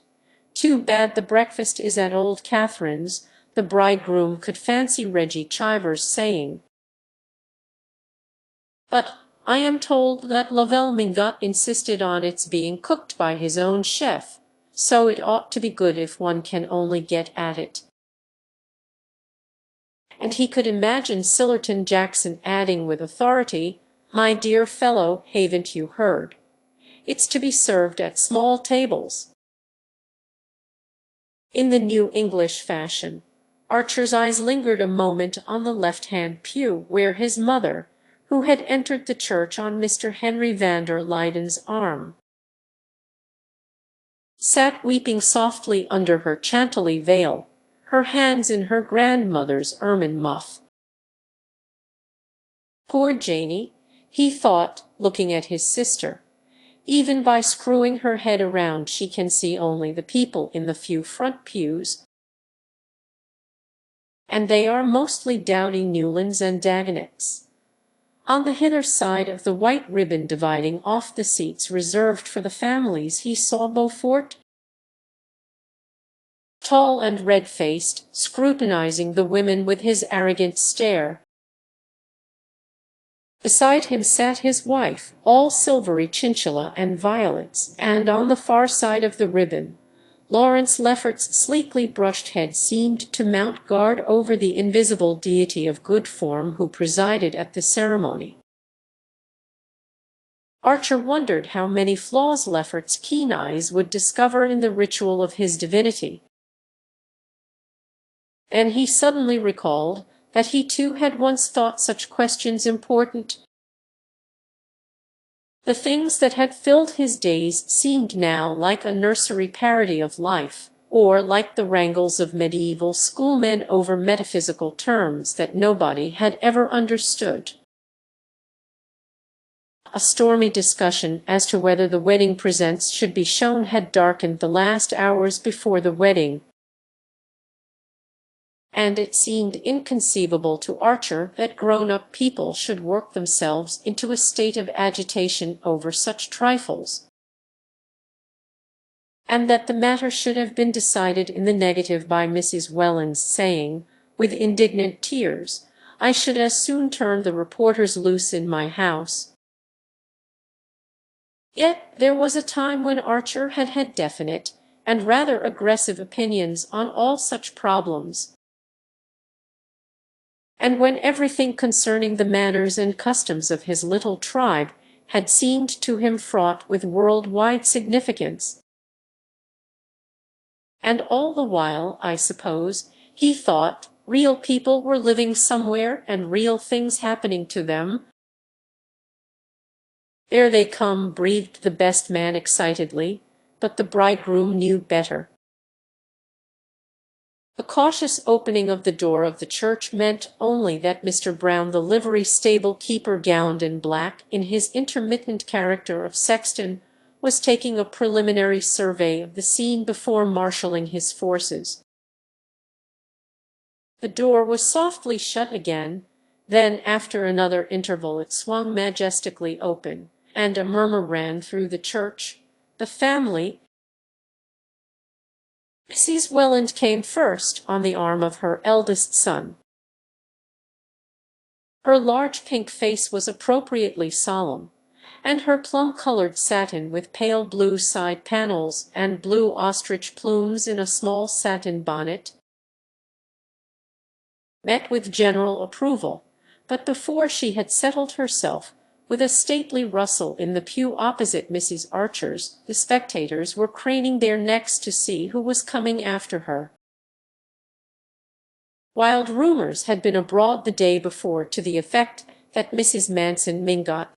"Too bad the breakfast is at old Catherine's," the bridegroom could fancy Reggie Chivers saying. "But I am told that Lavelle Mingot insisted on its being cooked by his own chef, so it ought to be good if one can only get at it." And he could imagine Sillerton Jackson adding with authority, "My dear fellow, haven't you heard? It's to be served at small tables, in the New English fashion." Archer's eyes lingered a moment on the left-hand pew, where his mother, who had entered the church on Mr. Henry van der Luyden's arm, sat weeping softly under her Chantilly veil, her hands in her grandmother's ermine muff. Poor Janey, he thought, looking at his sister. Even by screwing her head around she can see only the people in the few front pews, and they are mostly dowdy Newlands and Dagonets. On the hither side of the white ribbon dividing off the seats reserved for the families he saw Beaufort, tall and red-faced, scrutinizing the women with his arrogant stare. Beside him sat his wife, all silvery chinchilla and violets, and on the far side of the ribbon, Lawrence Lefferts's sleekly brushed head seemed to mount guard over the invisible deity of good form who presided at the ceremony. Archer wondered how many flaws Lefferts's keen eyes would discover in the ritual of his divinity. And he suddenly recalled that he too had once thought such questions important. The things that had filled his days seemed now like a nursery parody of life, or like the wrangles of medieval schoolmen over metaphysical terms that nobody had ever understood. A stormy discussion as to whether the wedding presents should be shown had darkened the last hours before the wedding, and it seemed inconceivable to Archer that grown-up people should work themselves into a state of agitation over such trifles. and that the matter should have been decided in the negative by Mrs. Welland's saying, with indignant tears, "I should as soon turn the reporters loose in my house." Yet there was a time when Archer had had definite and rather aggressive opinions on all such problems, and when everything concerning the manners and customs of his little tribe had seemed to him fraught with world-wide significance. And all the while, I suppose, he thought real people were living somewhere and real things happening to them. "There they come," breathed the best man excitedly, but the bridegroom knew better. The cautious opening of the door of the church meant only that Mr. Brown, the livery stable keeper gowned in black, in his intermittent character of sexton, was taking a preliminary survey of the scene before marshalling his forces. The door was softly shut again, then after another interval it swung majestically open, and a murmur ran through the church. The family. Mrs. Welland came first, on the arm of her eldest son. Her large pink face was appropriately solemn, and her plum-colored satin with pale blue side panels and blue ostrich plumes in a small satin bonnet met with general approval, but before she had settled herself, with a stately rustle in the pew opposite Mrs. Archer's, the spectators were craning their necks to see who was coming after her. Wild rumors had been abroad the day before to the effect that Mrs. Manson Mingott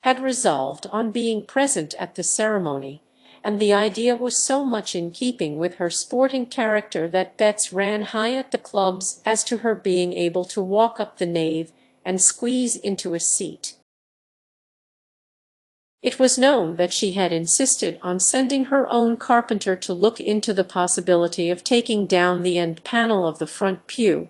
had resolved on being present at the ceremony, and the idea was so much in keeping with her sporting character that bets ran high at the clubs as to her being able to walk up the nave and squeeze into a seat. It was known that she had insisted on sending her own carpenter to look into the possibility of taking down the end panel of the front pew,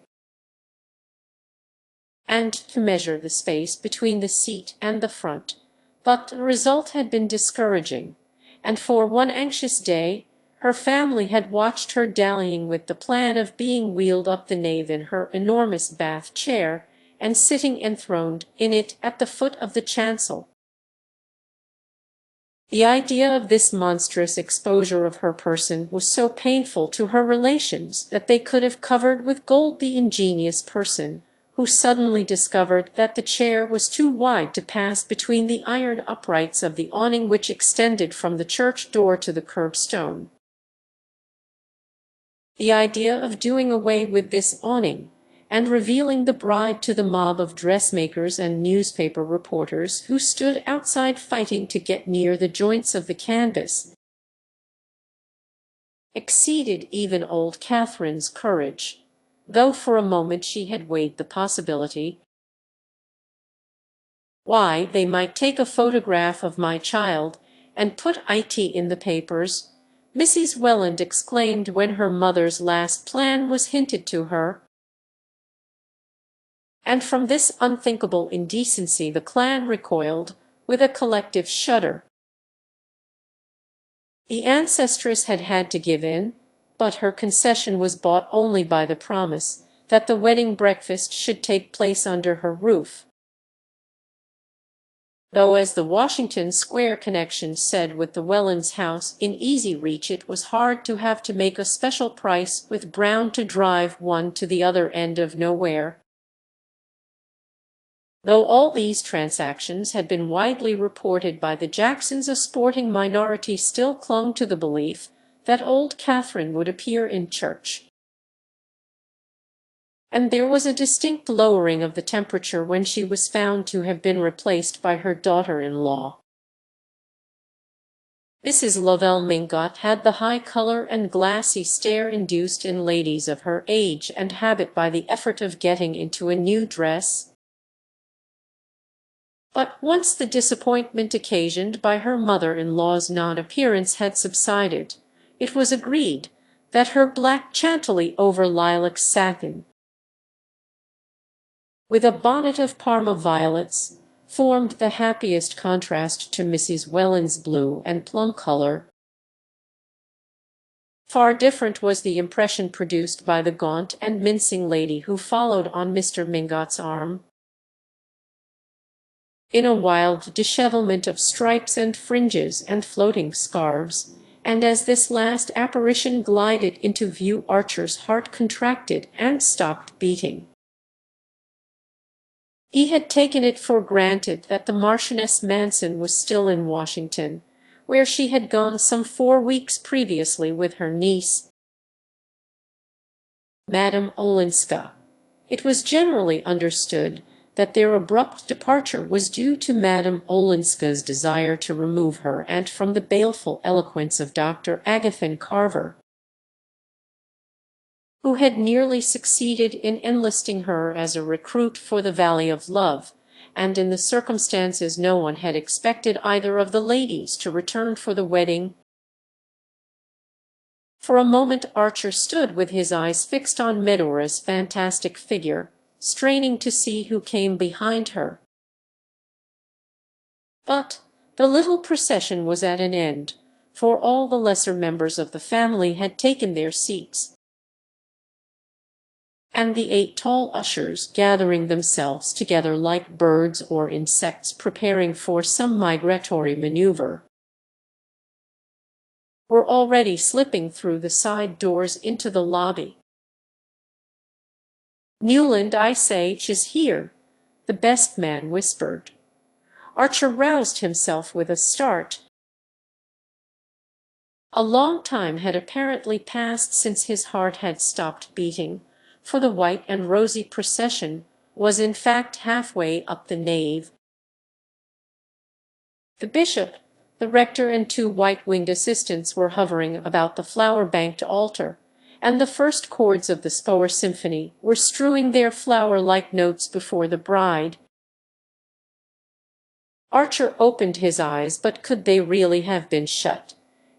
and to measure the space between the seat and the front, but the result had been discouraging, and for one anxious day her family had watched her dallying with the plan of being wheeled up the nave in her enormous bath chair, and sitting enthroned in it at the foot of the chancel. The idea of this monstrous exposure of her person was so painful to her relations that they could have covered with gold the ingenious person who suddenly discovered that the chair was too wide to pass between the iron uprights of the awning which extended from the church door to the curbstone. The idea of doing away with this awning, and revealing the bride to the mob of dressmakers and newspaper reporters who stood outside fighting to get near the joints of the canvas, exceeded even old Catherine's courage, though for a moment she had weighed the possibility. "Why, they might take a photograph of my child and put it in the papers," Mrs. Welland exclaimed when her mother's last plan was hinted to her. And from this unthinkable indecency the clan recoiled, with a collective shudder. The ancestress had had to give in, but her concession was bought only by the promise that the wedding breakfast should take place under her roof. Though, as the Washington Square connection said, with the Wellands' house in easy reach, it was hard to have to make a special price with Brown to drive one to the other end of nowhere. Though all these transactions had been widely reported by the Jacksons, a sporting minority still clung to the belief that old Catherine would appear in church. And there was a distinct lowering of the temperature when she was found to have been replaced by her daughter-in-law. Mrs. Lovell Mingott had the high color and glassy stare induced in ladies of her age and habit by the effort of getting into a new dress. But once the disappointment occasioned by her mother-in-law's non-appearance had subsided, it was agreed that her black chantilly over lilac satin, with a bonnet of Parma violets, formed the happiest contrast to Mrs. Welland's blue and plum color. Far different was the impression produced by the gaunt and mincing lady who followed on Mr. Mingot's arm. In a wild dishevelment of stripes and fringes and floating scarves, and as this last apparition glided into view Archer's heart contracted and stopped beating. He had taken it for granted that the Marchioness Manson was still in Washington, where she had gone some 4 weeks previously with her niece, Madame Olenska. It was generally understood that their abrupt departure was due to Madame Olenska's desire to remove her aunt from the baleful eloquence of Dr. Agathon Carver, who had nearly succeeded in enlisting her as a recruit for the Valley of Love, and in the circumstances no one had expected either of the ladies to return for the wedding. For a moment Archer stood with his eyes fixed on Medora's fantastic figure, straining to see who came behind her. But the little procession was at an end, for all the lesser members of the family had taken their seats, and the 8 tall ushers, gathering themselves together like birds or insects preparing for some migratory maneuver, were already slipping through the side doors into the lobby. "Newland, I say, is here," the best man whispered. Archer roused himself with a start. A long time had apparently passed since his heart had stopped beating, for the white and rosy procession was in fact halfway up the nave. The bishop, the rector, and 2 white-winged assistants were hovering about the flower-banked altar, and the first chords of the Spohr Symphony were strewing their flower-like notes before the bride. Archer opened his eyes, but could they really have been shut,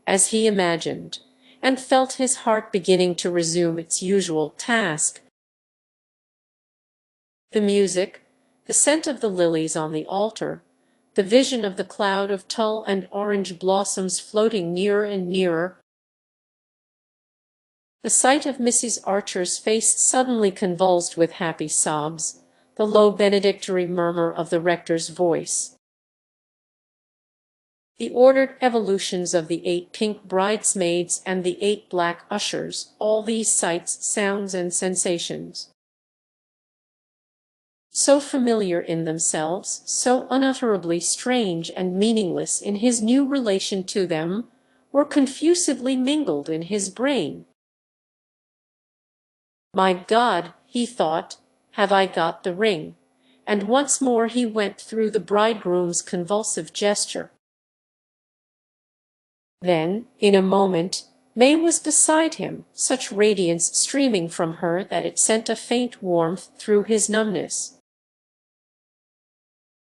as he imagined, and felt his heart beginning to resume its usual task. The music, the scent of the lilies on the altar, the vision of the cloud of tulle and orange blossoms floating nearer and nearer, the sight of Mrs. Archer's face suddenly convulsed with happy sobs, the low benedictory murmur of the rector's voice, the ordered evolutions of the 8 pink bridesmaids and the 8 black ushers, all these sights, sounds, and sensations, so familiar in themselves, so unutterably strange and meaningless in his new relation to them, were confusedly mingled in his brain. "My God," he thought, "have I got the ring?" And once more he went through the bridegroom's convulsive gesture. Then, in a moment, May was beside him, such radiance streaming from her that it sent a faint warmth through his numbness.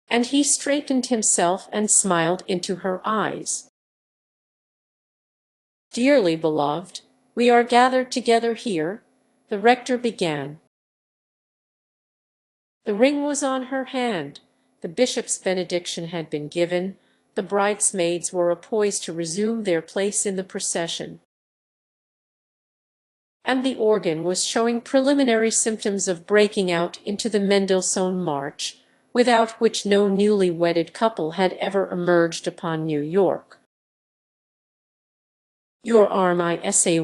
And he straightened himself and smiled into her eyes. "Dearly beloved, we are gathered together here," the rector began. The ring was on her hand, the bishop's benediction had been given, the bridesmaids were poised to resume their place in the procession, and the organ was showing preliminary symptoms of breaking out into the Mendelssohn March, without which no newly wedded couple had ever emerged upon New York. "Your arm, I say,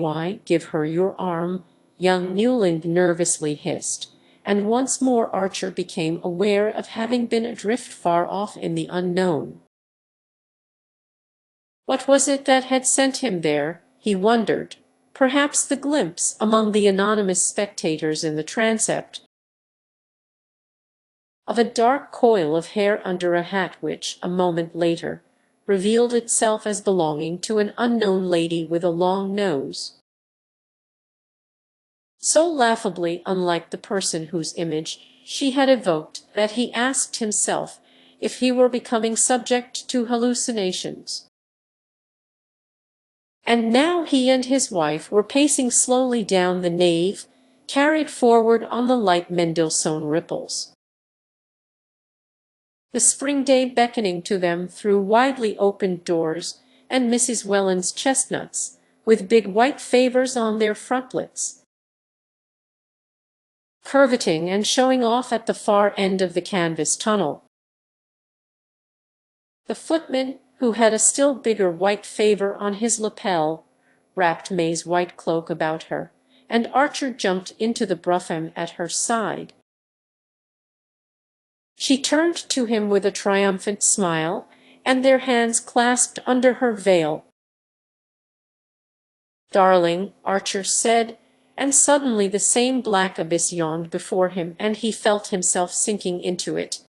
give her your arm," young Newland nervously hissed, and once more Archer became aware of having been adrift far off in the unknown. What was it that had sent him there, he wondered? Perhaps the glimpse, among the anonymous spectators in the transept, of a dark coil of hair under a hat which, a moment later, revealed itself as belonging to an unknown lady with a long nose, so laughably unlike the person whose image she had evoked that he asked himself if he were becoming subject to hallucinations. And now he and his wife were pacing slowly down the nave, carried forward on the light Mendelssohn ripples. the spring day beckoning to them through widely opened doors, and Mrs. Welland's chestnuts, with big white favors on their frontlets, curveting and showing off at the far end of the canvas tunnel. The footman, who had a still bigger white favor on his lapel, wrapped May's white cloak about her, and Archer jumped into the brougham at her side. She turned to him with a triumphant smile, and their hands clasped under her veil. "Darling," Archer said, and suddenly the same black abyss yawned before him, and he felt himself sinking into it,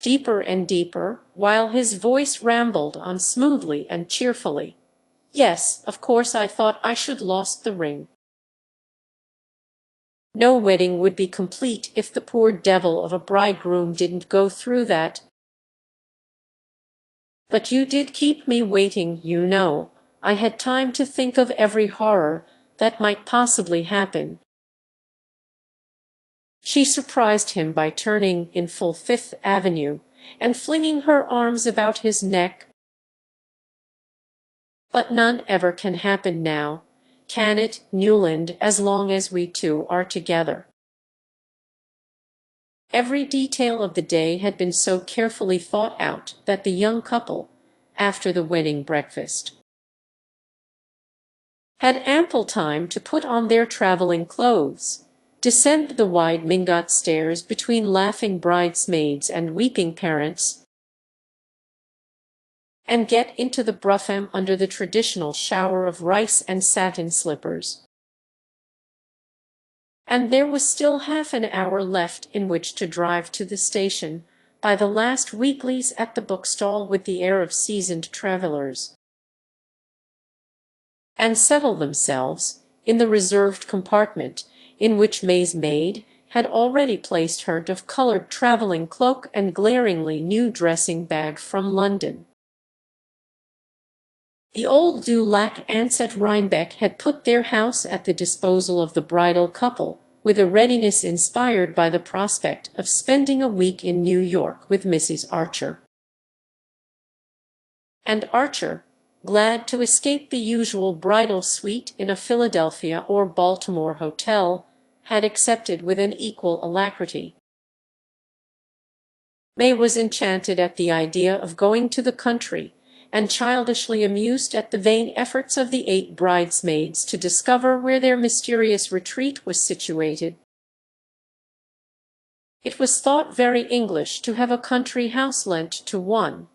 deeper and deeper, while his voice rambled on smoothly and cheerfully. "Yes, of course I thought I should lost the ring. No wedding would be complete if the poor devil of a bridegroom didn't go through that. But you did keep me waiting, you know. I had time to think of every horror that might possibly happen." She surprised him by turning in full Fifth Avenue and flinging her arms about his neck. "But none ever can happen now, can it, Newland, as long as we two are together?" Every detail of the day had been so carefully thought out that the young couple, after the wedding breakfast, had ample time to put on their traveling clothes, descend the wide Mingot stairs between laughing bridesmaids and weeping parents, and get into the brougham under the traditional shower of rice and satin slippers. And there was still half an hour left in which to drive to the station, by the last weeklies at the bookstall with the air of seasoned travellers, and settle themselves in the reserved compartment in which May's maid had already placed her dove-coloured travelling cloak and glaringly new dressing bag from London. The old Du Lac aunts at Rhinebeck had put their house at the disposal of the bridal couple, with a readiness inspired by the prospect of spending a week in New York with Mrs. Archer. And Archer, glad to escape the usual bridal suite in a Philadelphia or Baltimore hotel, had accepted with an equal alacrity. May was enchanted at the idea of going to the country, and childishly amused at the vain efforts of the 8 bridesmaids to discover where their mysterious retreat was situated. It was thought very English to have a country house lent to one,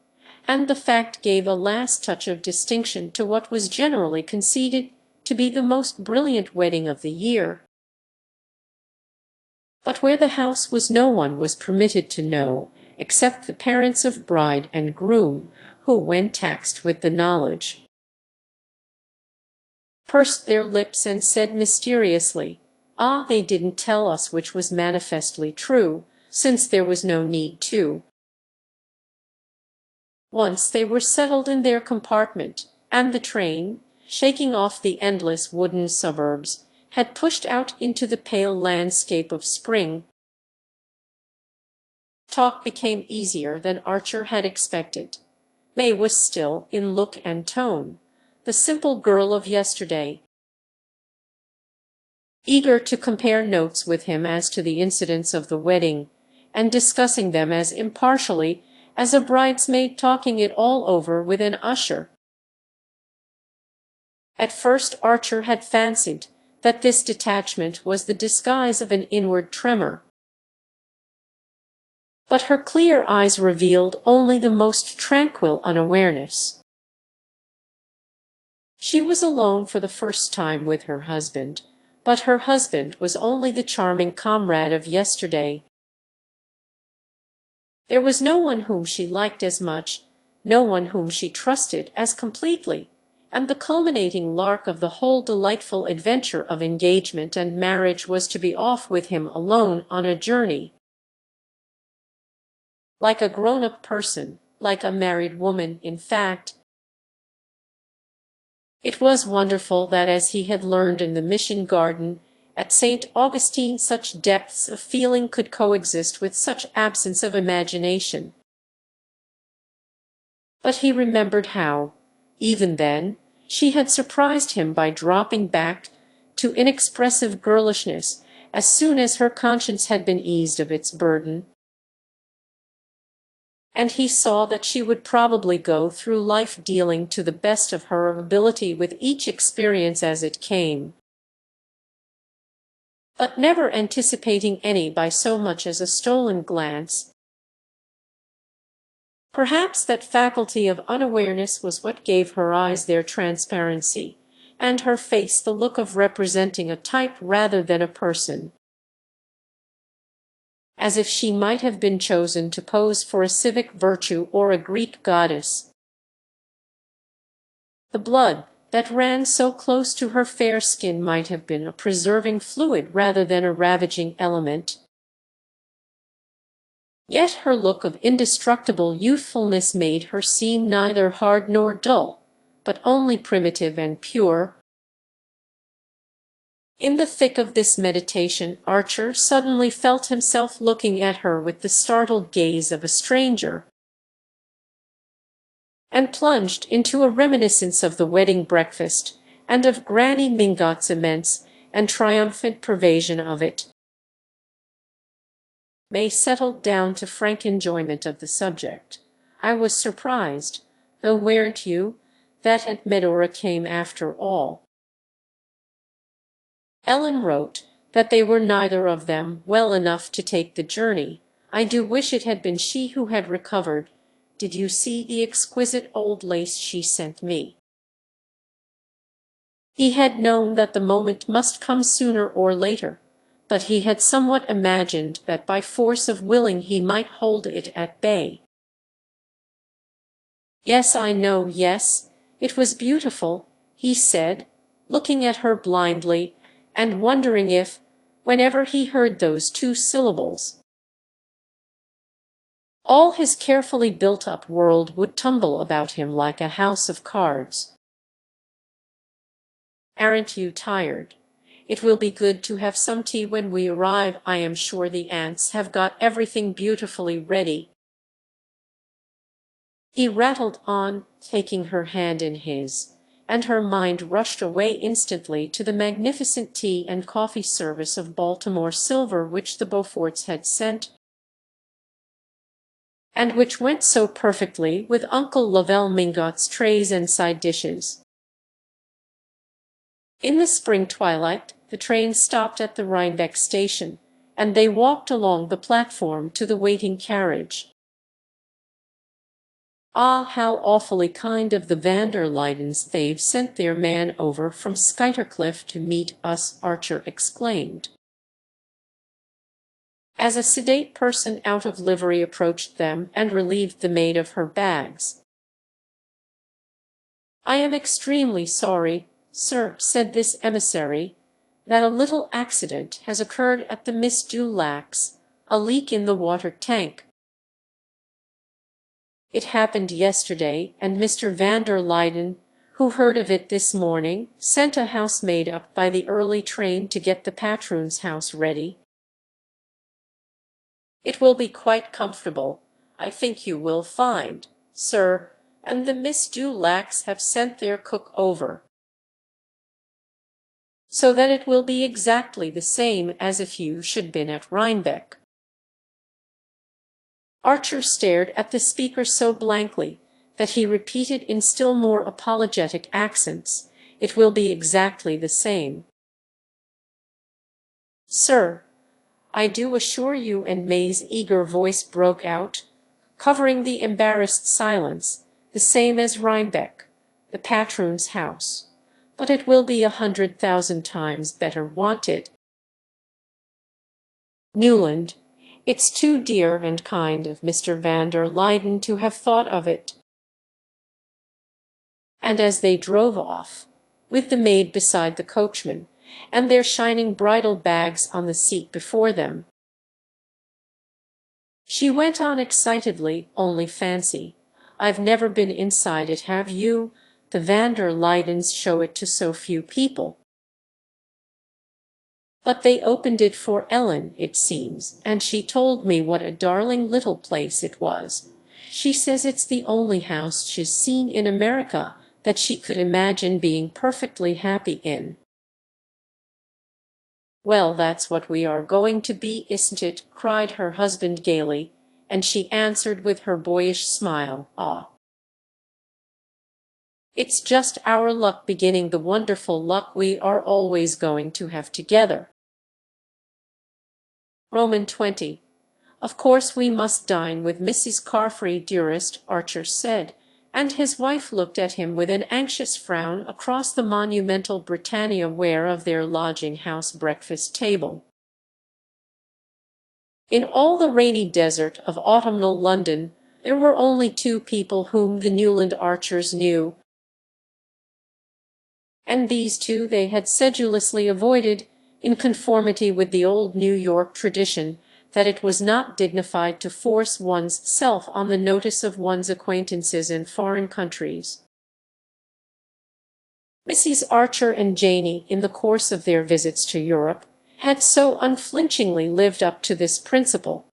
and the fact gave a last touch of distinction to what was generally conceded to be the most brilliant wedding of the year. But where the house was, no one was permitted to know, except the parents of bride and groom, who, when taxed with the knowledge, pursed their lips and said mysteriously, "Ah, they didn't tell us," which was manifestly true, since there was no need to. Once they were settled in their compartment, and the train, shaking off the endless wooden suburbs, had pushed out into the pale landscape of spring, talk became easier than Archer had expected. May was still, in look and tone, the simple girl of yesterday, eager to compare notes with him as to the incidents of the wedding, and discussing them as impartially as a bridesmaid talking it all over with an usher. At first Archer had fancied that this detachment was the disguise of an inward tremor, but her clear eyes revealed only the most tranquil unawareness. She was alone for the first time with her husband, but her husband was only the charming comrade of yesterday. There was no one whom she liked as much, no one whom she trusted as completely, and the culminating lark of the whole delightful adventure of engagement and marriage was to be off with him alone on a journey, like a grown-up person, like a married woman, in fact. It was wonderful that, as he had learned in the Mission Garden At St. Augustine such depths of feeling could coexist with such absence of imagination. But he remembered how, even then, she had surprised him by dropping back to inexpressive girlishness as soon as her conscience had been eased of its burden. And he saw that she would probably go through life dealing to the best of her ability with each experience as it came, but never anticipating any by so much as a stolen glance. Perhaps that faculty of unawareness was what gave her eyes their transparency, and her face the look of representing a type rather than a person, as if she might have been chosen to pose for a civic virtue or a Greek goddess. The blood that ran so close to her fair skin might have been a preserving fluid rather than a ravaging element. Yet her look of indestructible youthfulness made her seem neither hard nor dull, but only primitive and pure. In the thick of this meditation, Archer suddenly felt himself looking at her with the startled gaze of a stranger, and plunged into a reminiscence of the wedding breakfast, and of Granny Mingot's immense and triumphant pervasion of it. May settled down to frank enjoyment of the subject. "I was surprised, though weren't you, that Aunt Medora came after all?" Ellen wrote that they were neither of them well enough to take the journey. "I do wish it had been she who had recovered. Did you see the exquisite old lace she sent me?" He had known that the moment must come sooner or later, but he had somewhat imagined that by force of willing he might hold it at bay. "Yes, I know, yes, it was beautiful," he said, looking at her blindly, and wondering if, whenever he heard those two syllables, all his carefully built-up world would tumble about him like a house of cards. "Aren't you tired? It will be good to have some tea when we arrive. I am sure the aunts have got everything beautifully ready." He rattled on, taking her hand in his, and her mind rushed away instantly to the magnificent tea and coffee service of Baltimore silver which the Beauforts had sent, and which went so perfectly with Uncle Lovell Mingot's trays and side dishes. In the spring twilight, the train stopped at the Rhinebeck station, and they walked along the platform to the waiting carriage. "Ah, how awfully kind of the van der Luydens! They've sent their man over from Skuytercliff to meet us," Archer exclaimed, as a sedate person out of livery approached them and relieved the maid of her bags. "I am extremely sorry, sir," said this emissary, "that a little accident has occurred at the Miss Dulac's, a leak in the water tank. It happened yesterday, and Mr. van der Luyden, who heard of it this morning, sent a housemaid up by the early train to get the patroon's house ready. It will be quite comfortable, I think you will find, sir, and the Miss Dulacs have sent their cook over, so that it will be exactly the same as if you should been at Rhinebeck." Archer stared at the speaker so blankly that he repeated in still more apologetic accents, "It will be exactly the same, sir, I do assure you," and May's eager voice broke out, covering the embarrassed silence, "the same as Rhinebeck, the patroon's house. But it will be 100,000 times better, won't it? Newland, it's too dear and kind of Mr. van der Luyden to have thought of it." And as they drove off, with the maid beside the coachman, and their shining bridal bags on the seat before them, she went on excitedly, "Only fancy, I've never been inside it, have you? The van der Luydens show it to so few people. But they opened it for Ellen, it seems, and she told me what a darling little place it was. She says it's the only house she's seen in America that she could imagine being perfectly happy in." "Well, that's what we are going to be, isn't it?" cried her husband gaily, and she answered with her boyish smile, "Ah, it's just our luck beginning the wonderful luck we are always going to have together." Roman 20. "Of course we must dine with Mrs. Carfry, dearest," Archer said, and his wife looked at him with an anxious frown across the monumental Britannia ware of their lodging-house breakfast table. In all the rainy desert of autumnal London there were only two people whom the Newland Archers knew, and these two they had sedulously avoided, in conformity with the old New York tradition that it was not dignified to force one's self on the notice of one's acquaintances in foreign countries. Mrs. Archer and Janey, in the course of their visits to Europe, had so unflinchingly lived up to this principle,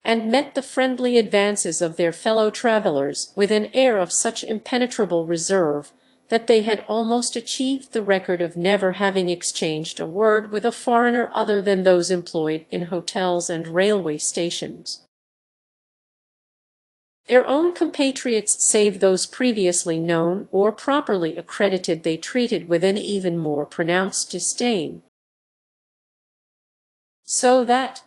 and met the friendly advances of their fellow travellers with an air of such impenetrable reserve that they had almost achieved the record of never having exchanged a word with a foreigner other than those employed in hotels and railway stations. Their own compatriots, save those previously known or properly accredited, they treated with an even more pronounced disdain, so that,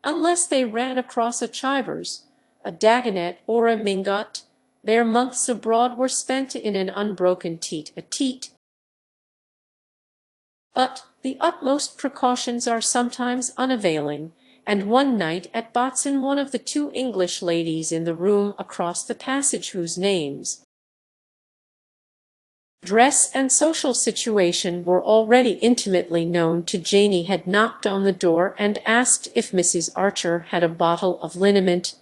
unless they ran across a Chivers, a Dagonet, or a Mingot, their months abroad were spent in an unbroken tete-a-tete. But the utmost precautions are sometimes unavailing, and one night at Botzen one of the two English ladies in the room across the passage, whose names, dress, and social situation were already intimately known to Janey, had knocked on the door and asked if Mrs. Archer had a bottle of liniment.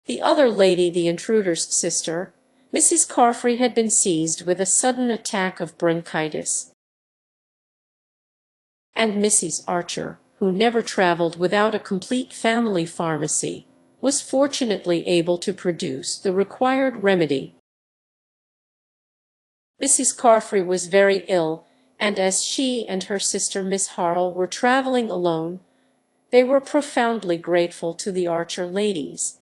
The other lady, the intruder's sister, Mrs. Carfry, had been seized with a sudden attack of bronchitis, and Mrs. Archer, who never travelled without a complete family pharmacy, was fortunately able to produce the required remedy. Mrs. Carfry was very ill, and as she and her sister Miss Harle were travelling alone, they were profoundly grateful to the Archer ladies,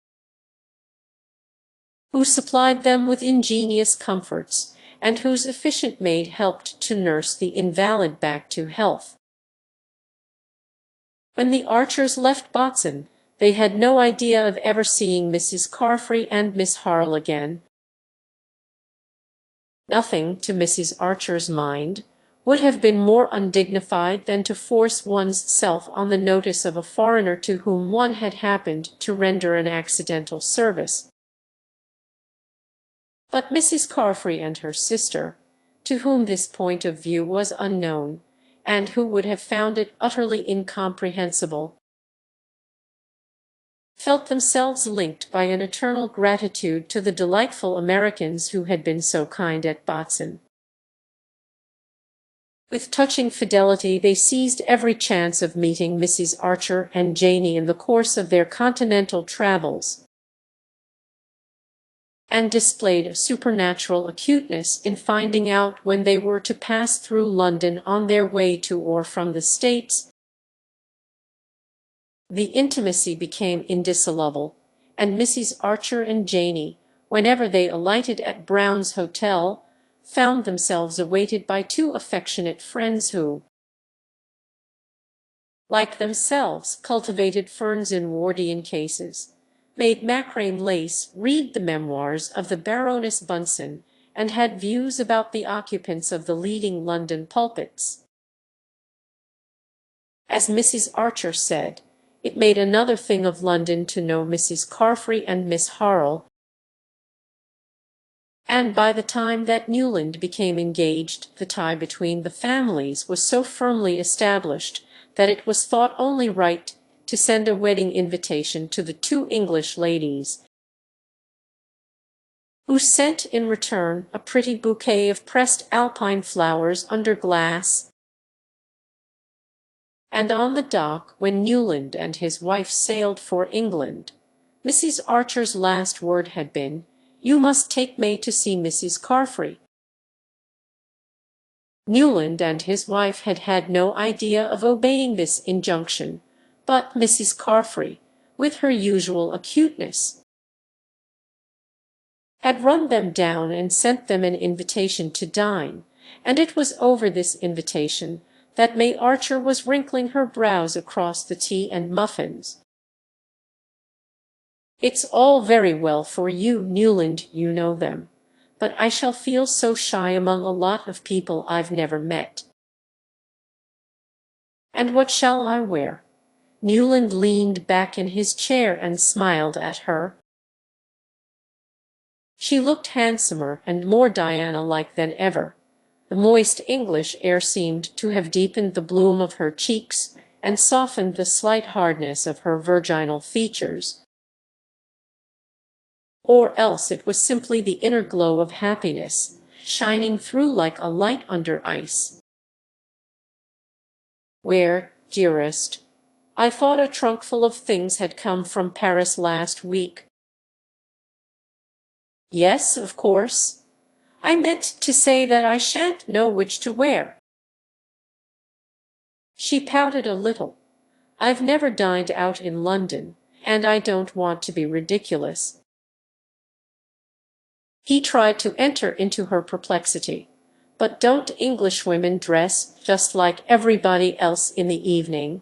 who supplied them with ingenious comforts, and whose efficient maid helped to nurse the invalid back to health. When the Archers left Botzen, they had no idea of ever seeing Mrs. Carfry and Miss Harle again. Nothing, to Mrs. Archer's mind, would have been more undignified than to force one's self on the notice of a foreigner to whom one had happened to render an accidental service. But Mrs. Carfry and her sister, to whom this point of view was unknown, and who would have found it utterly incomprehensible, felt themselves linked by an eternal gratitude to the delightful Americans who had been so kind at Botzen. With touching fidelity they seized every chance of meeting Mrs. Archer and Janey in the course of their continental travels, and displayed a supernatural acuteness in finding out when they were to pass through London on their way to or from the States. The intimacy became indissoluble, and Mrs. Archer and Janey, whenever they alighted at Brown's Hotel, found themselves awaited by two affectionate friends who, like themselves, cultivated ferns in Wardian cases, made macrame lace, read the memoirs of the Baroness Bunsen, and had views about the occupants of the leading London pulpits. As Mrs. Archer said, it made another thing of London to know Mrs. Carfry and Miss Harle, and by the time that Newland became engaged the tie between the families was so firmly established that it was thought only right to send a wedding invitation to the two English ladies, who sent in return a pretty bouquet of pressed alpine flowers under glass. And on the dock, when Newland and his wife sailed for England, Mrs. Archer's last word had been, "You must take May to see Mrs. Carfry." Newland and his wife had had no idea of obeying this injunction, but Mrs. Carfry, with her usual acuteness, had run them down and sent them an invitation to dine, and it was over this invitation that May Archer was wrinkling her brows across the tea and muffins. "It's all very well for you, Newland, you know them, but I shall feel so shy among a lot of people I've never met." "And what shall I wear?" Newland leaned back in his chair and smiled at her. She looked handsomer and more Diana-like than ever. The moist English air seemed to have deepened the bloom of her cheeks and softened the slight hardness of her virginal features. Or else it was simply the inner glow of happiness, shining through like a light under ice. "Where, dearest? I thought a trunkful of things had come from Paris last week." "Yes, of course. I meant to say that I shan't know which to wear." She pouted a little. "I've never dined out in London, and I don't want to be ridiculous." He tried to enter into her perplexity. "But don't Englishwomen dress just like everybody else in the evening?"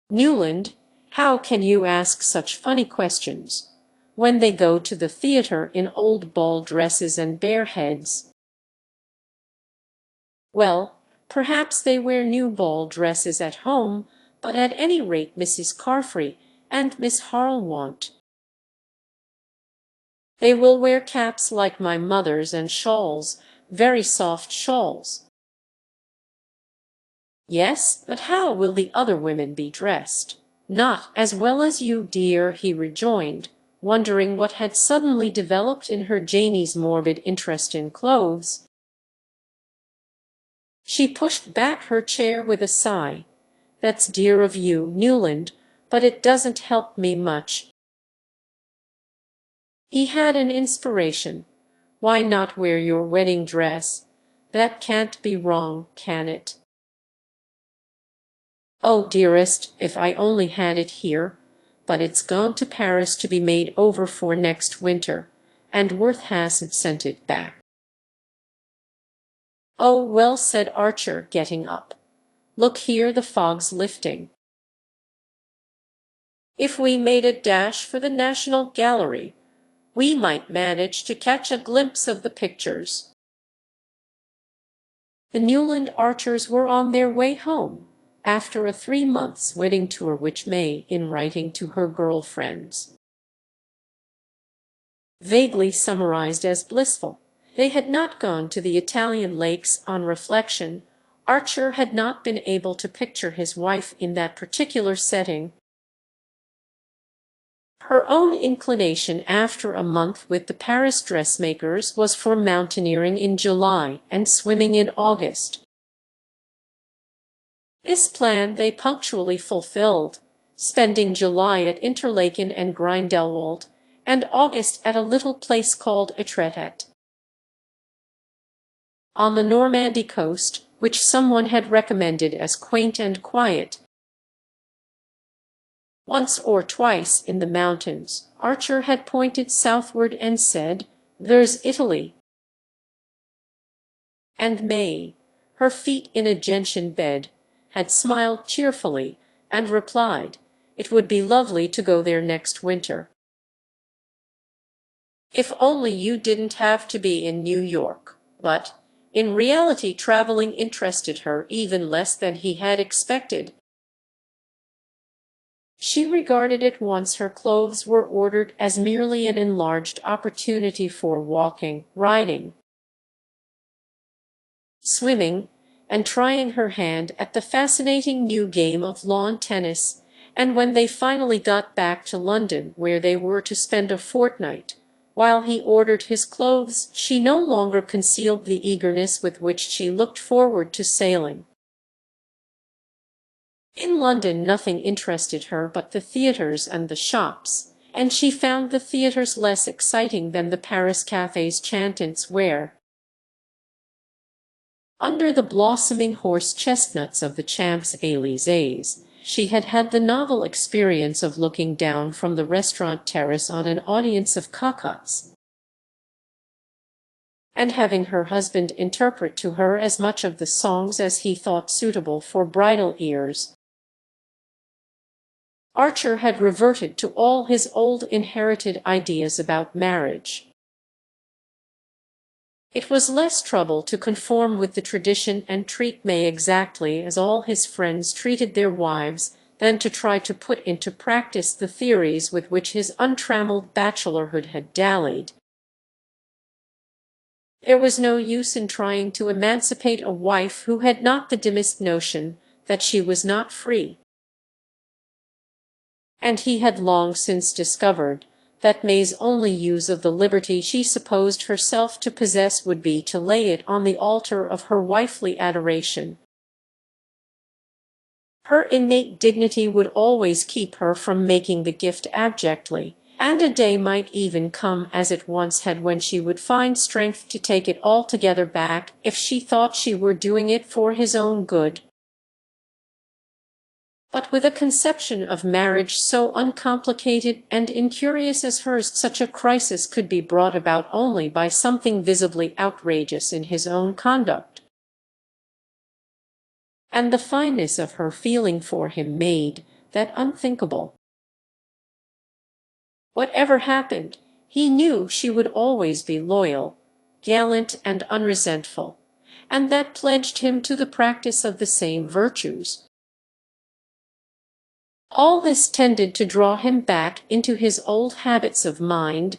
"Newland, how can you ask such funny questions? When they go to the theatre in old ball dresses and bare heads." "Well, perhaps they wear new ball dresses at home, but at any rate Mrs. Carfry and Miss Harle won't. They will wear caps like my mother's and shawls, very soft shawls." "Yes, but how will the other women be dressed?" "Not as well as you, dear," he rejoined, wondering what had suddenly developed in her Janie's morbid interest in clothes. She pushed back her chair with a sigh. "That's dear of you, Newland, but it doesn't help me much." He had an inspiration. "Why not wear your wedding dress? That can't be wrong, can it?" "Oh, dearest, if I only had it here, but it's gone to Paris to be made over for next winter, and Worth hasn't sent it back." "Oh, well," said Archer, getting up. "Look here, the fog's lifting. If we made a dash for the National Gallery, we might manage to catch a glimpse of the pictures." The Newland Archers were on their way home, after a 3 months' wedding tour which May, in writing to her girl friends, vaguely summarized as blissful. They had not gone to the Italian lakes. On reflection, Archer had not been able to picture his wife in that particular setting. Her own inclination after a month with the Paris dressmakers was for mountaineering in July and swimming in August. This plan they punctually fulfilled, spending July at Interlaken and Grindelwald, and August at a little place called Etretat, on the Normandy coast, which someone had recommended as quaint and quiet. Once or twice in the mountains, Archer had pointed southward and said, "There's Italy." And May, her feet in a gentian bed, had smiled cheerfully and replied, "It would be lovely to go there next winter." If only you didn't have to be in New York. But, in reality, traveling interested her even less than he had expected. She regarded it once her clothes were ordered as merely an enlarged opportunity for walking, riding, swimming, and trying her hand at the fascinating new game of lawn tennis, and when they finally got back to London, where they were to spend a fortnight, While he ordered his clothes, she no longer concealed the eagerness with which she looked forward to sailing. In London nothing interested her but the theatres and the shops, and she found the theatres less exciting than the Paris cafés chantants where, under the blossoming horse-chestnuts of the Champs-Élysées, she had had the novel experience of looking down from the restaurant terrace on an audience of cocottes, and having her husband interpret to her as much of the songs as he thought suitable for bridal ears. Archer had reverted to all his old inherited ideas about marriage. It was less trouble to conform with the tradition and treat May exactly as all his friends treated their wives than to try to put into practice the theories with which his untrammeled bachelorhood had dallied. There was no use in trying to emancipate a wife who had not the dimmest notion that she was not free. And he had long since discovered that May's only use of the liberty she supposed herself to possess would be to lay it on the altar of her wifely adoration. Her innate dignity would always keep her from making the gift abjectly, and a day might even come, as it once had, when she would find strength to take it altogether back if she thought she were doing it for his own good. But with a conception of marriage so uncomplicated and incurious as hers, such a crisis could be brought about only by something visibly outrageous in his own conduct. And the fineness of her feeling for him made that unthinkable. Whatever happened, he knew she would always be loyal, gallant, and unresentful, and that pledged him to the practice of the same virtues. All this tended to draw him back into his old habits of mind.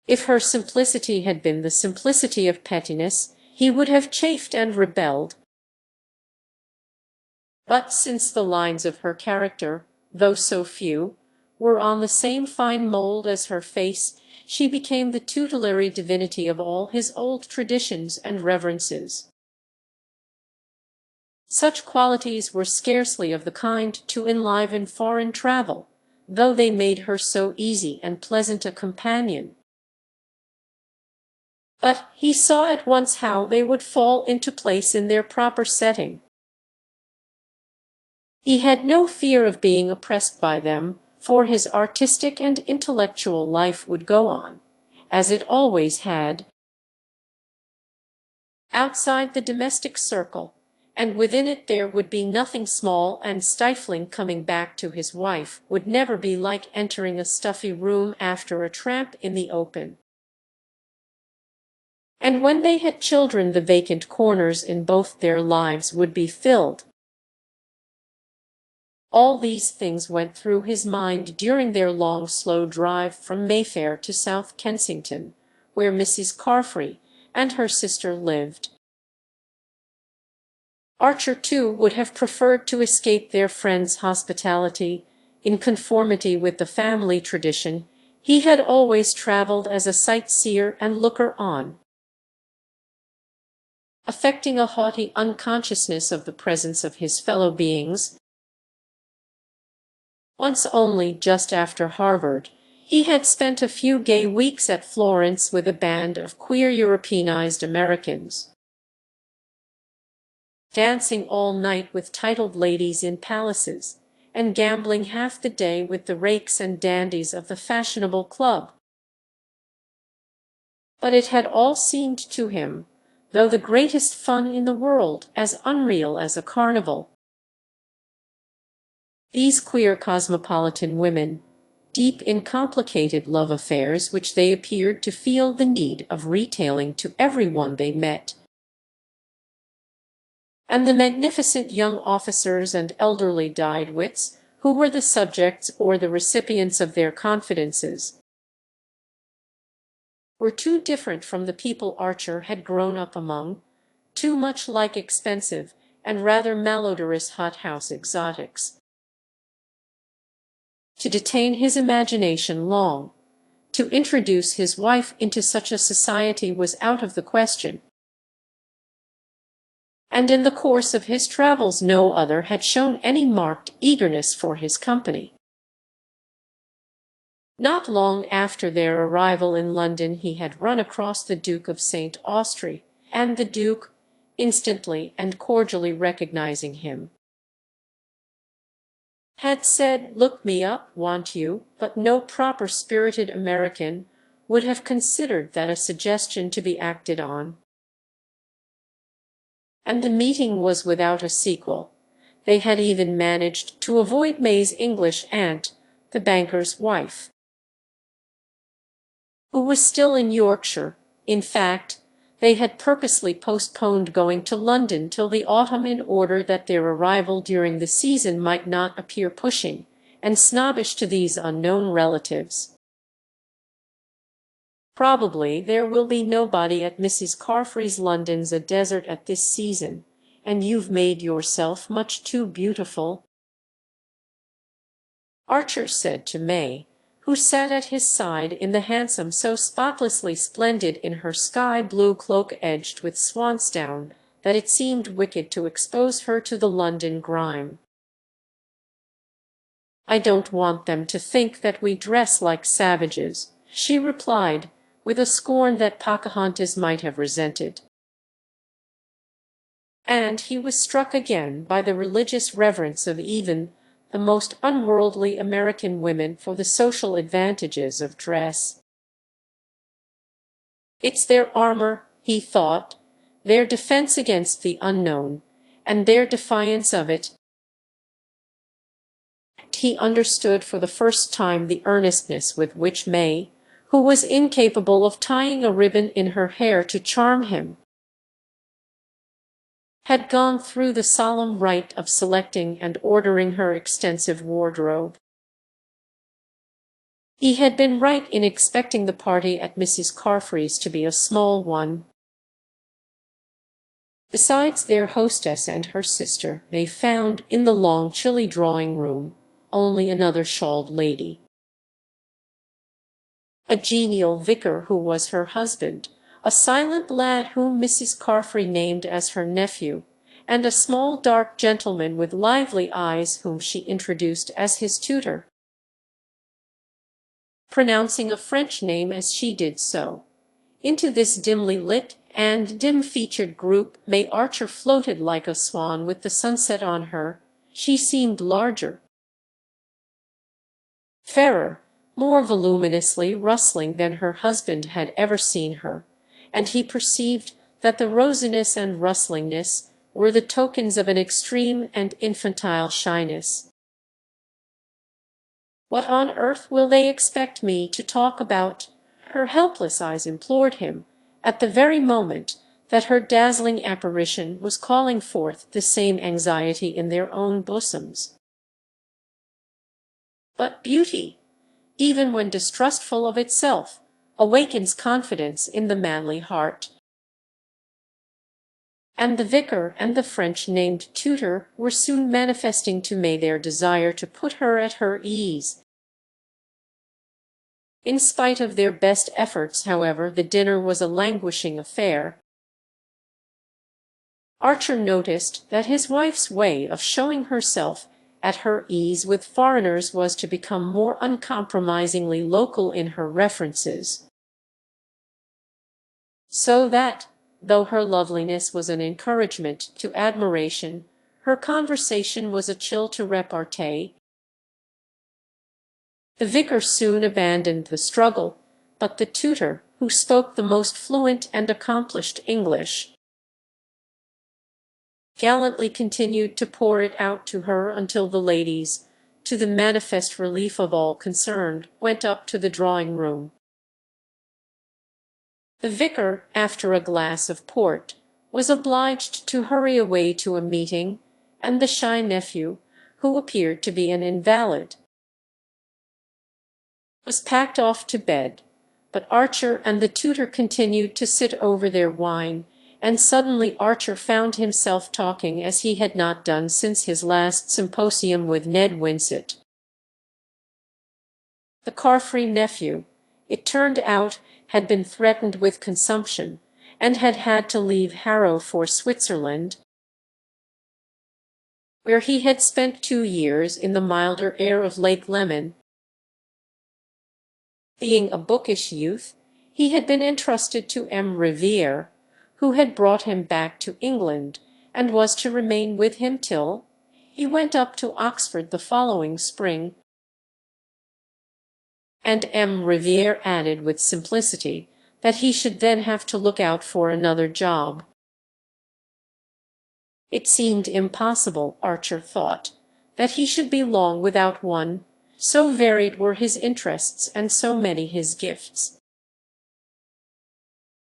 If her simplicity had been the simplicity of pettiness, he would have chafed and rebelled. But since the lines of her character, though so few, were on the same fine mould as her face, she became the tutelary divinity of all his old traditions and reverences. Such qualities were scarcely of the kind to enliven foreign travel, though they made her so easy and pleasant a companion. But he saw at once how they would fall into place in their proper setting. He had no fear of being oppressed by them, for his artistic and intellectual life would go on, as it always had, outside the domestic circle, and within it there would be nothing small and stifling. Coming back to his wife would never be like entering a stuffy room after a tramp in the open. And when they had children, the vacant corners in both their lives would be filled. All these things went through his mind during their long, slow drive from Mayfair to South Kensington, where Mrs. Carfry and her sister lived. Archer, too, would have preferred to escape their friends' hospitality. In conformity with the family tradition, he had always travelled as a sightseer and looker-on, affecting a haughty unconsciousness of the presence of his fellow beings. Once only, just after Harvard, he had spent a few gay weeks at Florence with a band of queer Europeanized Americans, dancing all night with titled ladies in palaces, and gambling half the day with the rakes and dandies of the fashionable club. But it had all seemed to him, though the greatest fun in the world, as unreal as a carnival. These queer cosmopolitan women, deep in complicated love affairs which they appeared to feel the need of retailing to everyone they met, and the magnificent young officers and elderly dyed wits who were the subjects or the recipients of their confidences, were too different from the people Archer had grown up among, too much like expensive and rather malodorous hothouse exotics, to detain his imagination long. To introduce his wife into such a society was out of the question, and in the course of his travels no other had shown any marked eagerness for his company. Not long after their arrival in London he had run across the Duke of St. Austrey, and the Duke, instantly and cordially recognizing him, had said, "Look me up, want you?" But no proper-spirited American would have considered that a suggestion to be acted on. And the meeting was without a sequel. They had even managed to avoid May's English aunt, the banker's wife, who was still in Yorkshire. In fact, they had purposely postponed going to London till the autumn in order that their arrival during the season might not appear pushing and snobbish to these unknown relatives. Probably there will be nobody at Mrs. Carfry's. London's a desert at this season, and you've made yourself much too beautiful," Archer said to May, who sat at his side in the hansom so spotlessly splendid in her sky-blue cloak edged with swansdown that it seemed wicked to expose her to the London grime. "I don't want them to think that we dress like savages," she replied, with a scorn that Pocahontas might have resented. And he was struck again by the religious reverence of even the most unworldly American women for the social advantages of dress. It's their armor, he thought, their defense against the unknown, and their defiance of it. He understood for the first time the earnestness with which May, who was incapable of tying a ribbon in her hair to charm him, had gone through the solemn rite of selecting and ordering her extensive wardrobe. He had been right in expecting the party at Mrs. Carfry's to be a small one. Besides their hostess and her sister, they found, in the long chilly drawing-room, only another shawled lady, a genial vicar who was her husband, a silent lad whom Mrs. Carfry named as her nephew, and a small dark gentleman with lively eyes whom she introduced as his tutor, pronouncing a French name as she did so. Into this dimly lit and dim-featured group May Archer floated like a swan with the sunset on her. She seemed larger, fairer, more voluminously rustling than her husband had ever seen her, and he perceived that the rosiness and rustlingness were the tokens of an extreme and infantile shyness. "What on earth will they expect me to talk about?" her helpless eyes implored him, at the very moment that her dazzling apparition was calling forth the same anxiety in their own bosoms. But beauty, even when distrustful of itself, awakens confidence in the manly heart. And the vicar and the French-named tutor were soon manifesting to May their desire to put her at her ease. In spite of their best efforts, however, the dinner was a languishing affair. Archer noticed that his wife's way of showing herself at her ease with foreigners was to become more uncompromisingly local in her references, so that, though her loveliness was an encouragement to admiration, her conversation was a chill to repartee. The vicar soon abandoned the struggle, but the tutor, who spoke the most fluent and accomplished English, gallantly continued to pour it out to her until the ladies, to the manifest relief of all concerned, went up to the drawing-room. The vicar, after a glass of port, was obliged to hurry away to a meeting, and the shy nephew, who appeared to be an invalid, was packed off to bed. But Archer and the tutor continued to sit over their wine, and suddenly Archer found himself talking as he had not done since his last symposium with Ned Winsett. The Carfry nephew, it turned out, had been threatened with consumption, and had had to leave Harrow for Switzerland, where he had spent 2 years in the milder air of Lake Leman. Being a bookish youth, he had been entrusted to M. Riviere, who had brought him back to England, and was to remain with him till he went up to Oxford the following spring. And M. Riviere added with simplicity that he should then have to look out for another job. It seemed impossible, Archer thought, that he should be long without one, so varied were his interests and so many his gifts.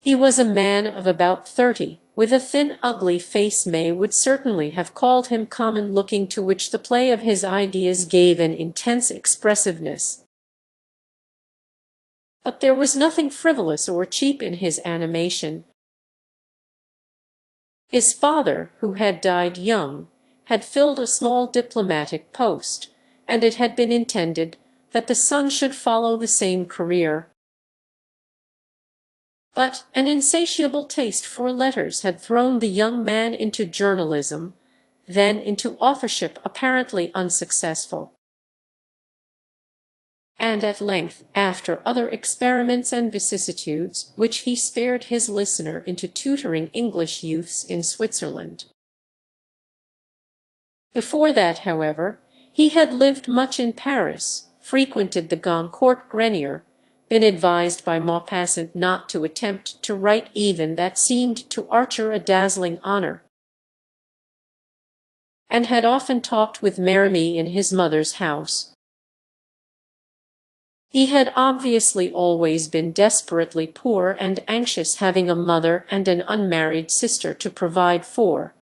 He was a man of about 30, with a thin, ugly face. May would certainly have called him common-looking, to which the play of his ideas gave an intense expressiveness. But there was nothing frivolous or cheap in his animation. His father, who had died young, had filled a small diplomatic post, and it had been intended that the son should follow the same career. But an insatiable taste for letters had thrown the young man into journalism, then into authorship apparently unsuccessful. And at length, after other experiments and vicissitudes, which he spared his listener, into tutoring English youths in Switzerland. Before that, however, he had lived much in Paris, frequented the Goncourt Grenier, been advised by Maupassant not to attempt to write even that seemed to Archer a dazzling honor, and had often talked with Merimee in his mother's house. He had obviously always been desperately poor and anxious, having a mother and an unmarried sister to provide for.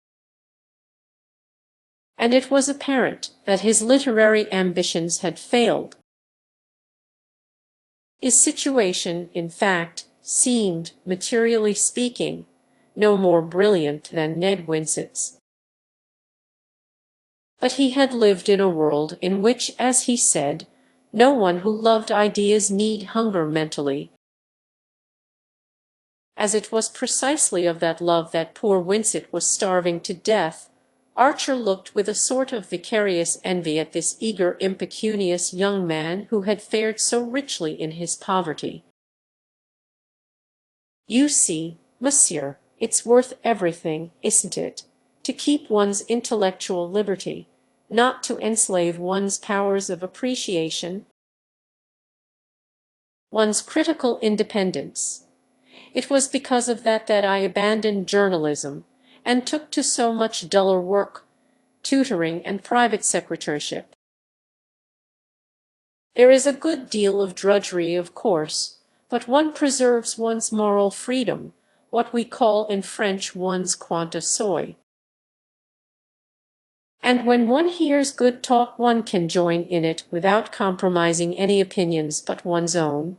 And it was apparent that his literary ambitions had failed. His situation, in fact, seemed, materially speaking, no more brilliant than Ned Winsett's. But he had lived in a world in which, as he said, no one who loved ideas need hunger mentally. As it was precisely of that love that poor Winsett was starving to death, Archer looked with a sort of vicarious envy at this eager, impecunious young man who had fared so richly in his poverty. "You see, monsieur, it's worth everything, isn't it, to keep one's intellectual liberty, not to enslave one's powers of appreciation, one's critical independence. It was because of that that I abandoned journalism, and took to so much duller work, tutoring and private secretaryship. There is a good deal of drudgery, of course, but one preserves one's moral freedom, what we call in French one's quant soi. And when one hears good talk, one can join in it without compromising any opinions but one's own.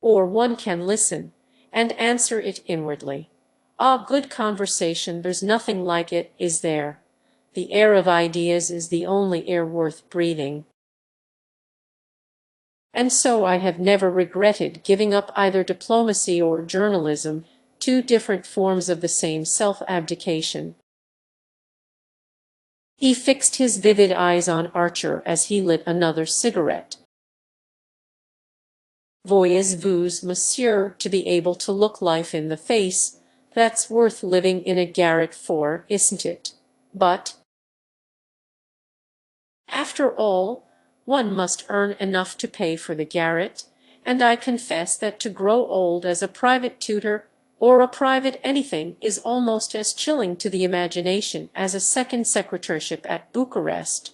Or one can listen, and answer it inwardly. Ah, good conversation, there's nothing like it, is there? The air of ideas is the only air worth breathing. And so I have never regretted giving up either diplomacy or journalism, two different forms of the same self-abdication." He fixed his vivid eyes on Archer as he lit another cigarette. "Voyez-vous, monsieur, to be able to look life in the face, that's worth living in a garret for, isn't it? But after all, one must earn enough to pay for the garret, and I confess that to grow old as a private tutor or a private anything is almost as chilling to the imagination as a second secretaryship at Bucharest.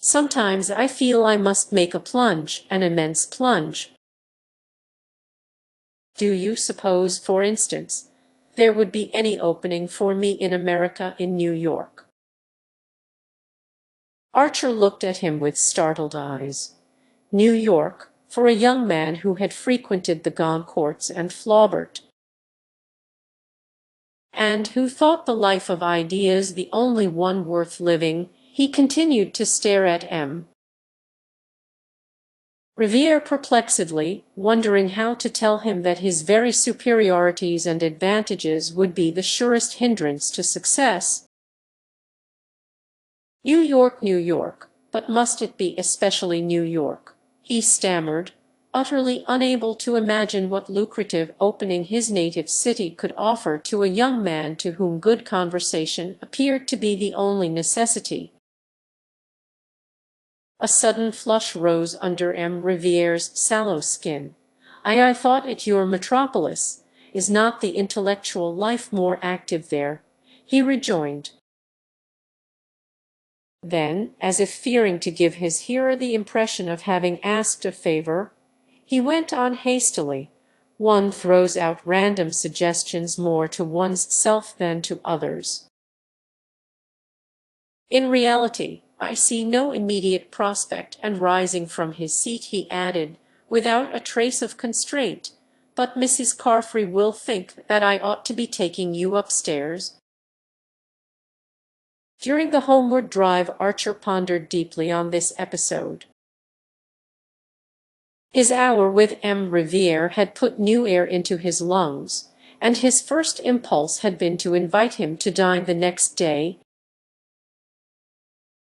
Sometimes I feel I must make a plunge, an immense plunge." "Do you suppose, for instance, there would be any opening for me in America, in New York?" Archer looked at him with startled eyes. New York, for a young man who had frequented the Goncourts and Flaubert, and who thought the life of ideas the only one worth living, he continued to stare at M. Riviere perplexedly, wondering how to tell him that his very superiorities and advantages would be the surest hindrance to success. New York, but must it be especially New York? He stammered, utterly unable to imagine what lucrative opening his native city could offer to a young man to whom good conversation appeared to be the only necessity. A sudden flush rose under M. Riviere's sallow skin. I thought it your metropolis. Is not the intellectual life more active there? He rejoined. Then, as if fearing to give his hearer the impression of having asked a favor, he went on hastily. One throws out random suggestions more to one's self than to others. In reality, I see no immediate prospect, and rising from his seat he added, without a trace of constraint, but Mrs. Carfry will think that I ought to be taking you upstairs. During the homeward drive Archer pondered deeply on this episode. His hour with M. Riviere had put new air into his lungs, and his first impulse had been to invite him to dine the next day.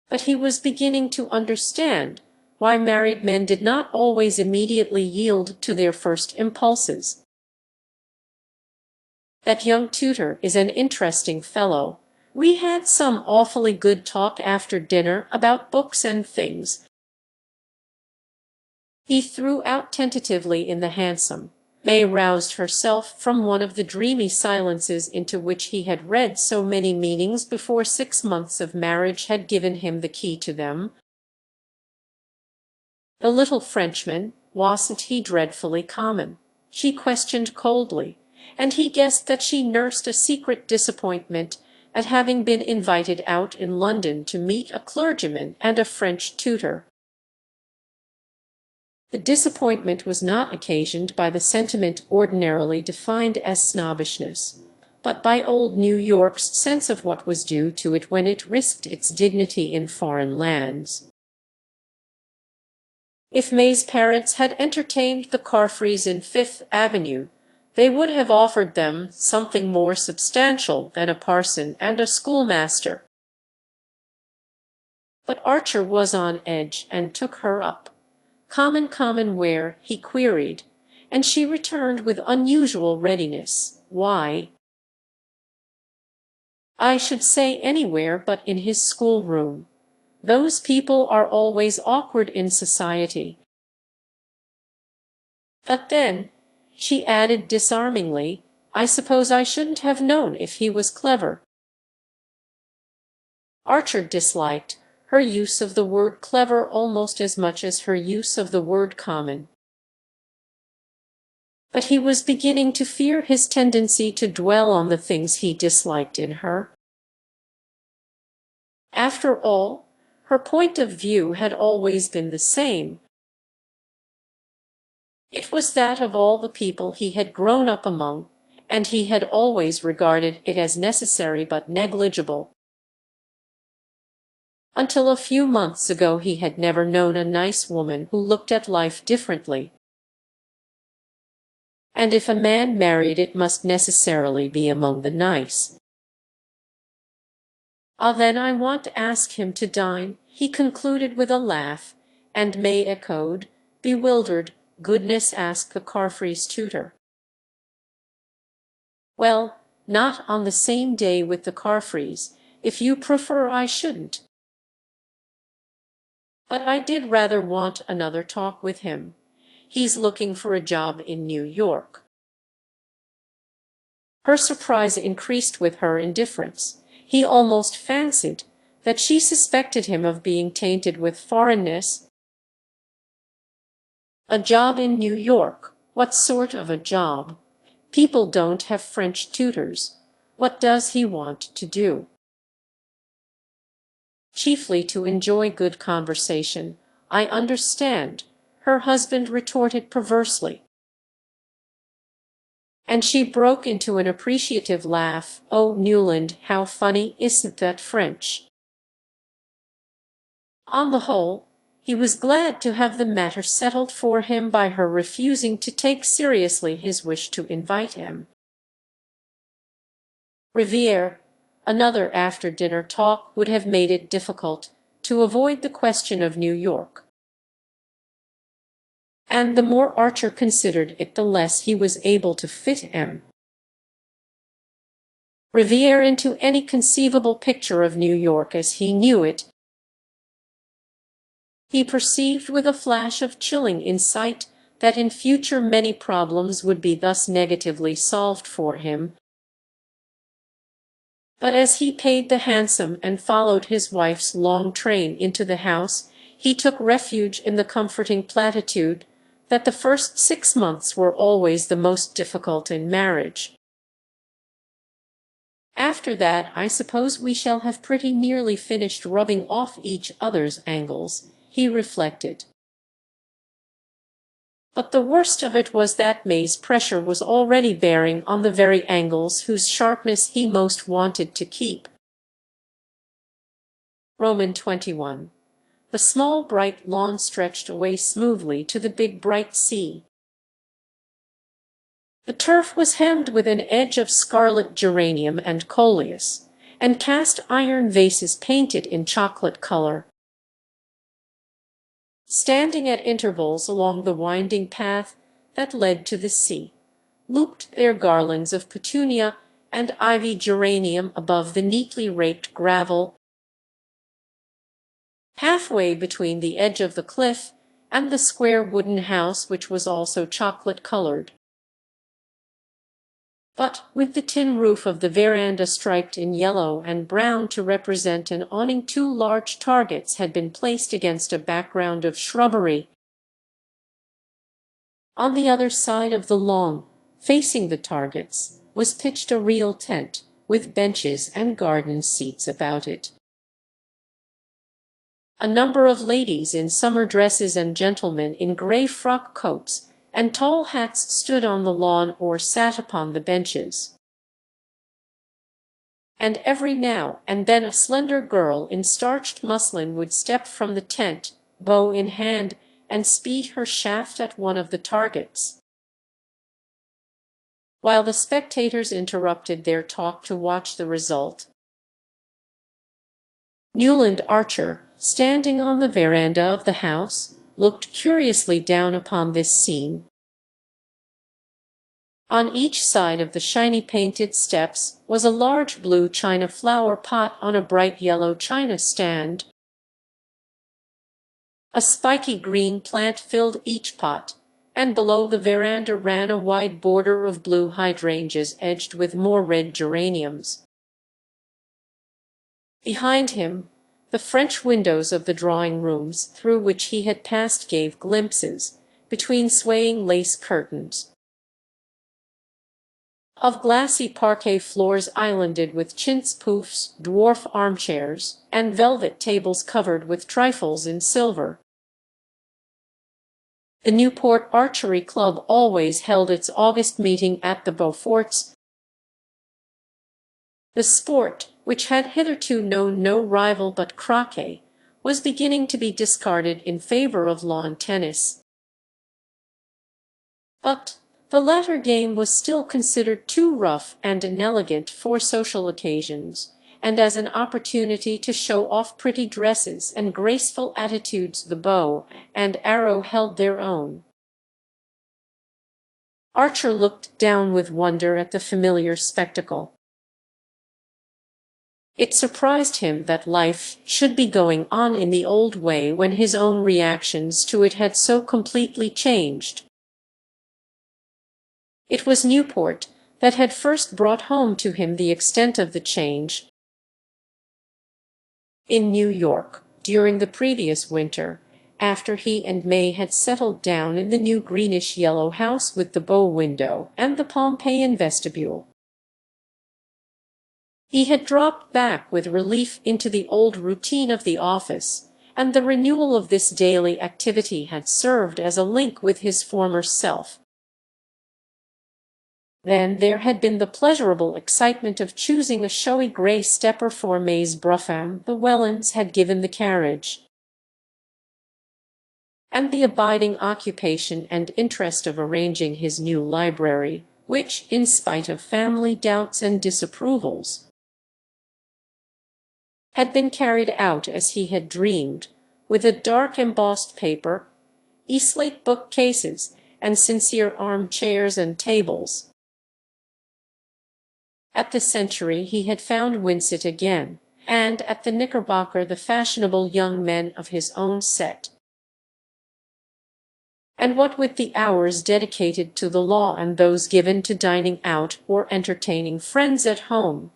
But he was beginning to understand why married men did not always immediately yield to their first impulses. That young tutor is an interesting fellow. We had some awfully good talk after dinner about books and things. He threw out tentatively in the hansom. May roused herself from one of the dreamy silences into which he had read so many meanings before 6 months of marriage had given him the key to them. The little Frenchman, wasn't he dreadfully common? She questioned coldly, and he guessed that she nursed a secret disappointment at having been invited out in London to meet a clergyman and a French tutor. The disappointment was not occasioned by the sentiment ordinarily defined as snobbishness, but by old New York's sense of what was due to it when it risked its dignity in foreign lands. If May's parents had entertained the Carfrys in Fifth Avenue, they would have offered them something more substantial than a parson and a schoolmaster. But Archer was on edge and took her up. Common where? He queried, and she returned with unusual readiness. Why? I should say anywhere but in his schoolroom. Those people are always awkward in society. But then, she added disarmingly, I suppose I shouldn't have known if he was clever. Archer disliked her use of the word clever almost as much as her use of the word common. But he was beginning to fear his tendency to dwell on the things he disliked in her. After all, her point of view had always been the same. It was that of all the people he had grown up among, and he had always regarded it as necessary but negligible. Until a few months ago he had never known a nice woman who looked at life differently. And if a man married it must necessarily be among the nice. Ah, then I want to ask him to dine, he concluded with a laugh, and May echoed, bewildered, goodness ask the Carfrys' tutor. Well, not on the same day with the Carfrys. If you prefer I shouldn't. But I did rather want another talk with him. He's looking for a job in New York. Her surprise increased with her indifference. He almost fancied that she suspected him of being tainted with foreignness. A job in New York? What sort of a job? People don't have French tutors. What does he want to do? Chiefly to enjoy good conversation. I understand, her husband retorted perversely. And she broke into an appreciative laugh. Oh, Newland, how funny, isn't that French? On the whole, He was glad to have the matter settled for him by her refusing to take seriously his wish to invite him. Riviere, another after-dinner talk would have made it difficult to avoid the question of New York. And the more Archer considered it, the less he was able to fit M. Riviere into any conceivable picture of New York as he knew it. He perceived with a flash of chilling insight that in future many problems would be thus negatively solved for him. But as he paid the hansom and followed his wife's long train into the house, he took refuge in the comforting platitude that the first 6 months were always the most difficult in marriage. After that, I suppose we shall have pretty nearly finished rubbing off each other's angles, he reflected. But the worst of it was that May's pressure was already bearing on the very angles whose sharpness he most wanted to keep. Roman 21. The small bright lawn stretched away smoothly to the big bright sea. The turf was hemmed with an edge of scarlet geranium and coleus, and cast iron vases painted in chocolate color. Standing at intervals along the winding path that led to the sea, looped their garlands of petunia and ivy geranium above the neatly raked gravel, halfway between the edge of the cliff and the square wooden house, which was also chocolate-colored, but with the tin roof of the veranda striped in yellow and brown to represent an awning. 2 large targets had been placed against a background of shrubbery. On the other side of the lawn, facing the targets, was pitched a real tent, with benches and garden seats about it. A number of ladies in summer dresses and gentlemen in gray frock coats and tall hats stood on the lawn or sat upon the benches. And every now and then a slender girl in starched muslin would step from the tent, bow in hand, and speed her shaft at one of the targets, while the spectators interrupted their talk to watch the result. Newland Archer, standing on the veranda of the house, looked curiously down upon this scene. On each side of the shiny painted steps was a large blue china flower pot on a bright yellow china stand. A spiky green plant filled each pot, and below the veranda ran a wide border of blue hydrangeas edged with more red geraniums. Behind him, the French windows of the drawing rooms through which he had passed gave glimpses, between swaying lace curtains, of glassy parquet floors islanded with chintz poufs, dwarf armchairs, and velvet tables covered with trifles in silver. The Newport Archery Club always held its August meeting at the Beauforts. The sport, which had hitherto known no rival but croquet, was beginning to be discarded in favor of lawn tennis. But the latter game was still considered too rough and inelegant for social occasions, and as an opportunity to show off pretty dresses and graceful attitudes the bow and arrow held their own. Archer looked down with wonder at the familiar spectacle. It surprised him that life should be going on in the old way when his own reactions to it had so completely changed. It was Newport that had first brought home to him the extent of the change. In New York, during the previous winter, after he and May had settled down in the new greenish-yellow house with the bow window and the Pompeian vestibule, he had dropped back with relief into the old routine of the office, and the renewal of this daily activity had served as a link with his former self. Then there had been the pleasurable excitement of choosing a showy grey stepper for May's brougham. The Wellens had given the carriage. and the abiding occupation and interest of arranging his new library, which, in spite of family doubts and disapprovals, had been carried out as he had dreamed, with a dark embossed paper, e-slate bookcases, and sincere armchairs and tables. At the Century he had found Winsett again, and at the Knickerbocker the fashionable young men of his own set. And what with the hours dedicated to the law and those given to dining out or entertaining friends at home,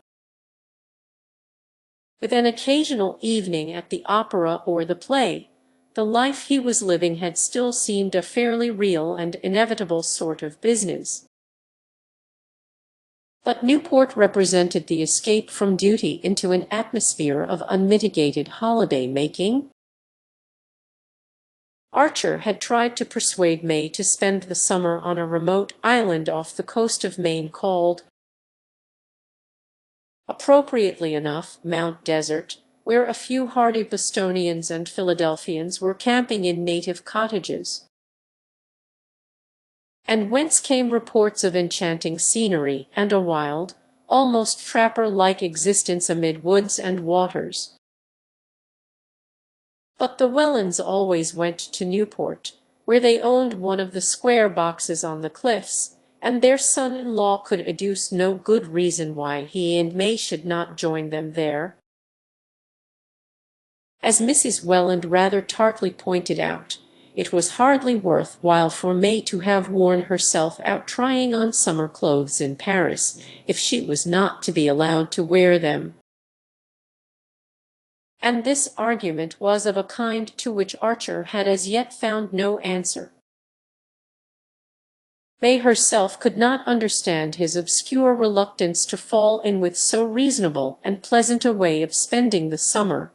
with an occasional evening at the opera or the play, the life he was living had still seemed a fairly real and inevitable sort of business. But Newport represented the escape from duty into an atmosphere of unmitigated holiday-making. Archer had tried to persuade May to spend the summer on a remote island off the coast of Maine called, appropriately enough, Mount Desert, where a few hardy Bostonians and Philadelphians were camping in native cottages, and whence came reports of enchanting scenery and a wild, almost trapper-like existence amid woods and waters. But the Wellens always went to Newport, where they owned one of the square boxes on the cliffs, and their son-in-law could adduce no good reason why he and May should not join them there. As Mrs. Welland rather tartly pointed out, it was hardly worth while for May to have worn herself out trying on summer clothes in Paris, if she was not to be allowed to wear them. And this argument was of a kind to which Archer had as yet found no answer. May herself could not understand his obscure reluctance to fall in with so reasonable and pleasant a way of spending the summer.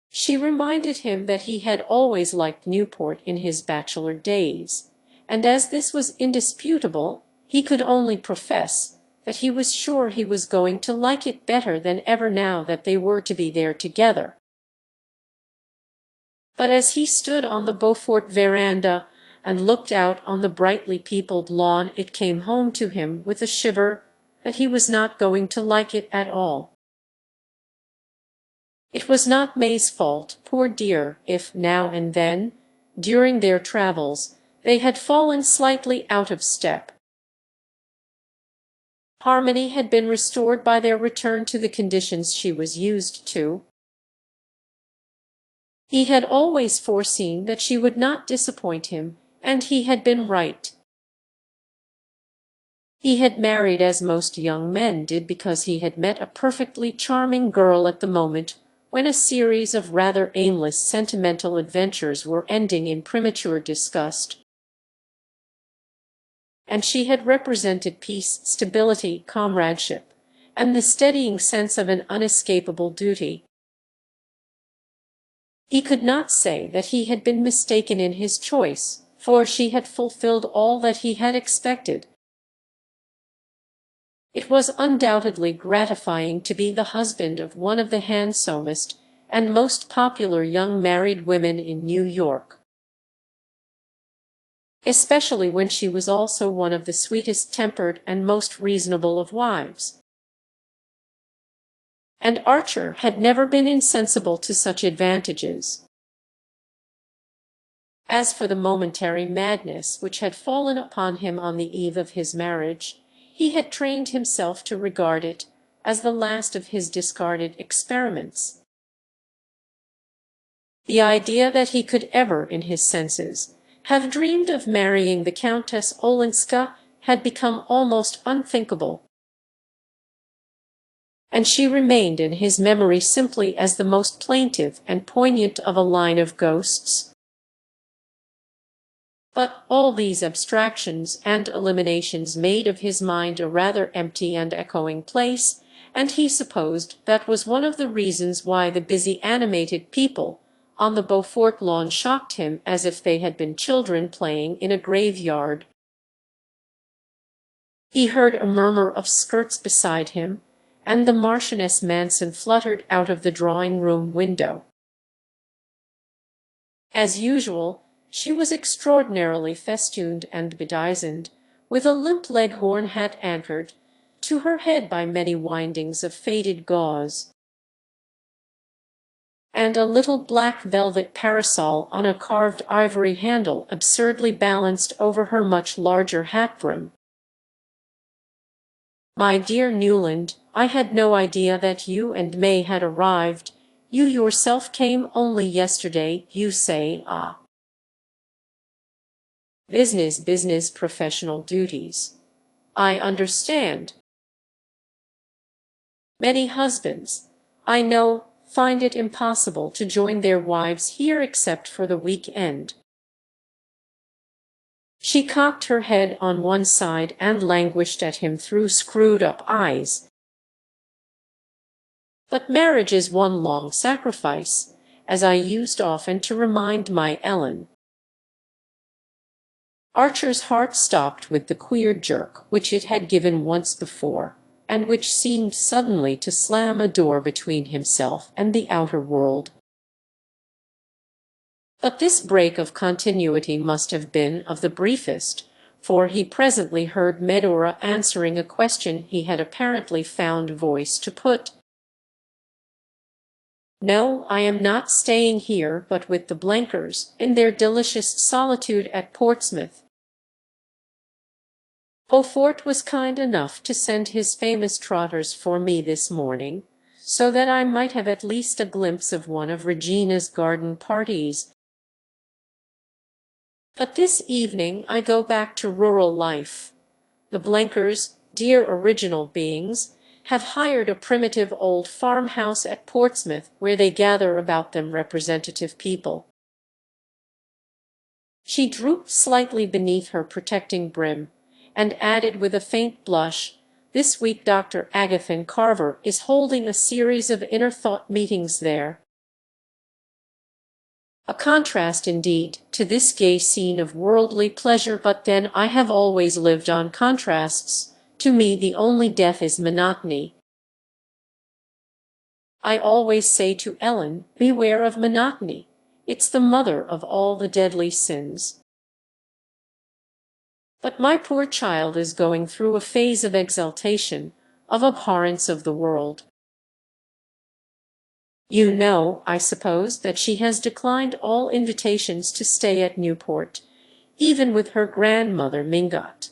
She reminded him that he had always liked Newport in his bachelor days, and as this was indisputable, he could only profess that he was sure he was going to like it better than ever now that they were to be there together. But as he stood on the Beaufort veranda and looked out on the brightly peopled lawn, it came home to him with a shiver that he was not going to like it at all. It was not May's fault, poor dear, if now and then, during their travels, they had fallen slightly out of step. Harmony had been restored by their return to the conditions she was used to. He had always foreseen that she would not disappoint him, and he had been right. He had married as most young men did because he had met a perfectly charming girl at the moment when a series of rather aimless sentimental adventures were ending in premature disgust. And she had represented peace, stability, comradeship, and the steadying sense of an unescapable duty. He could not say that he had been mistaken in his choice, for she had fulfilled all that he had expected. It was undoubtedly gratifying to be the husband of one of the handsomest and most popular young married women in New York, especially when she was also one of the sweetest-tempered and most reasonable of wives. And Archer had never been insensible to such advantages. As for the momentary madness which had fallen upon him on the eve of his marriage, he had trained himself to regard it as the last of his discarded experiments. The idea that he could ever, in his senses, have dreamed of marrying the Countess Olenska had become almost unthinkable, and she remained in his memory simply as the most plaintive and poignant of a line of ghosts. But all these abstractions and eliminations made of his mind a rather empty and echoing place, and he supposed that was one of the reasons why the busy animated people on the Beaufort lawn shocked him as if they had been children playing in a graveyard. He heard a murmur of skirts beside him, and the Marchioness Manson fluttered out of the drawing-room window. As usual, she was extraordinarily festooned and bedizened, with a limp leghorn hat anchored to her head by many windings of faded gauze, and a little black velvet parasol on a carved ivory handle absurdly balanced over her much larger hat brim. "My dear Newland, I had no idea that you and May had arrived. You yourself came only yesterday, you say. Ah. Business, business, professional duties. I understand. Many husbands, I know, find it impossible to join their wives here except for the week-end." She cocked her head on one side and languished at him through screwed-up eyes. "But marriage is one long sacrifice, as I used often to remind my Ellen." Archer's heart stopped with the queer jerk which it had given once before, and which seemed suddenly to slam a door between himself and the outer world. But this break of continuity must have been of the briefest, for he presently heard Medora answering a question he had apparently found voice to put. "No, I am not staying here, but with the Blenkers, in their delicious solitude at Portsmouth. Beaufort was kind enough to send his famous trotters for me this morning, so that I might have at least a glimpse of one of Regina's garden parties. But this evening I go back to rural life. The Blenkers, dear original beings, have hired a primitive old farmhouse at Portsmouth where they gather about them representative people." She drooped slightly beneath her protecting brim, and added with a faint blush, "This week Dr. Agathon Carver is holding a series of inner thought meetings there." A contrast indeed to this gay scene of worldly pleasure, but then I have always lived on contrasts. To me the only death is monotony. I always say to Ellen, beware of monotony. It's the mother of all the deadly sins. But my poor child is going through a phase of exaltation, of abhorrence of the world. You know, I suppose, that she has declined all invitations to stay at Newport, even with her grandmother Mingot.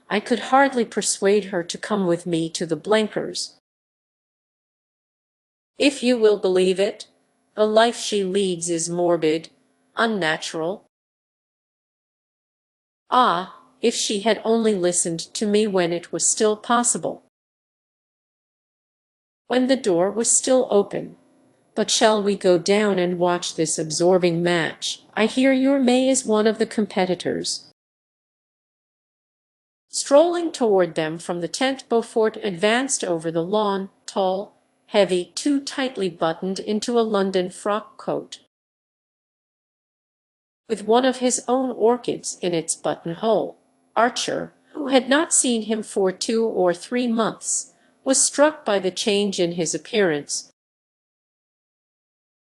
I could hardly persuade her to come with me to the Blenkers. If you will believe it, the life she leads is morbid, unnatural. Ah, if she had only listened to me when it was still possible, when the door was still open. But shall we go down and watch this absorbing match? I hear your May is one of the competitors." Strolling toward them from the tent, Beaufort advanced over the lawn, tall, heavy, too tightly buttoned into a London frock-coat, with one of his own orchids in its buttonhole. Archer, who had not seen him for 2 or 3 months, was struck by the change in his appearance.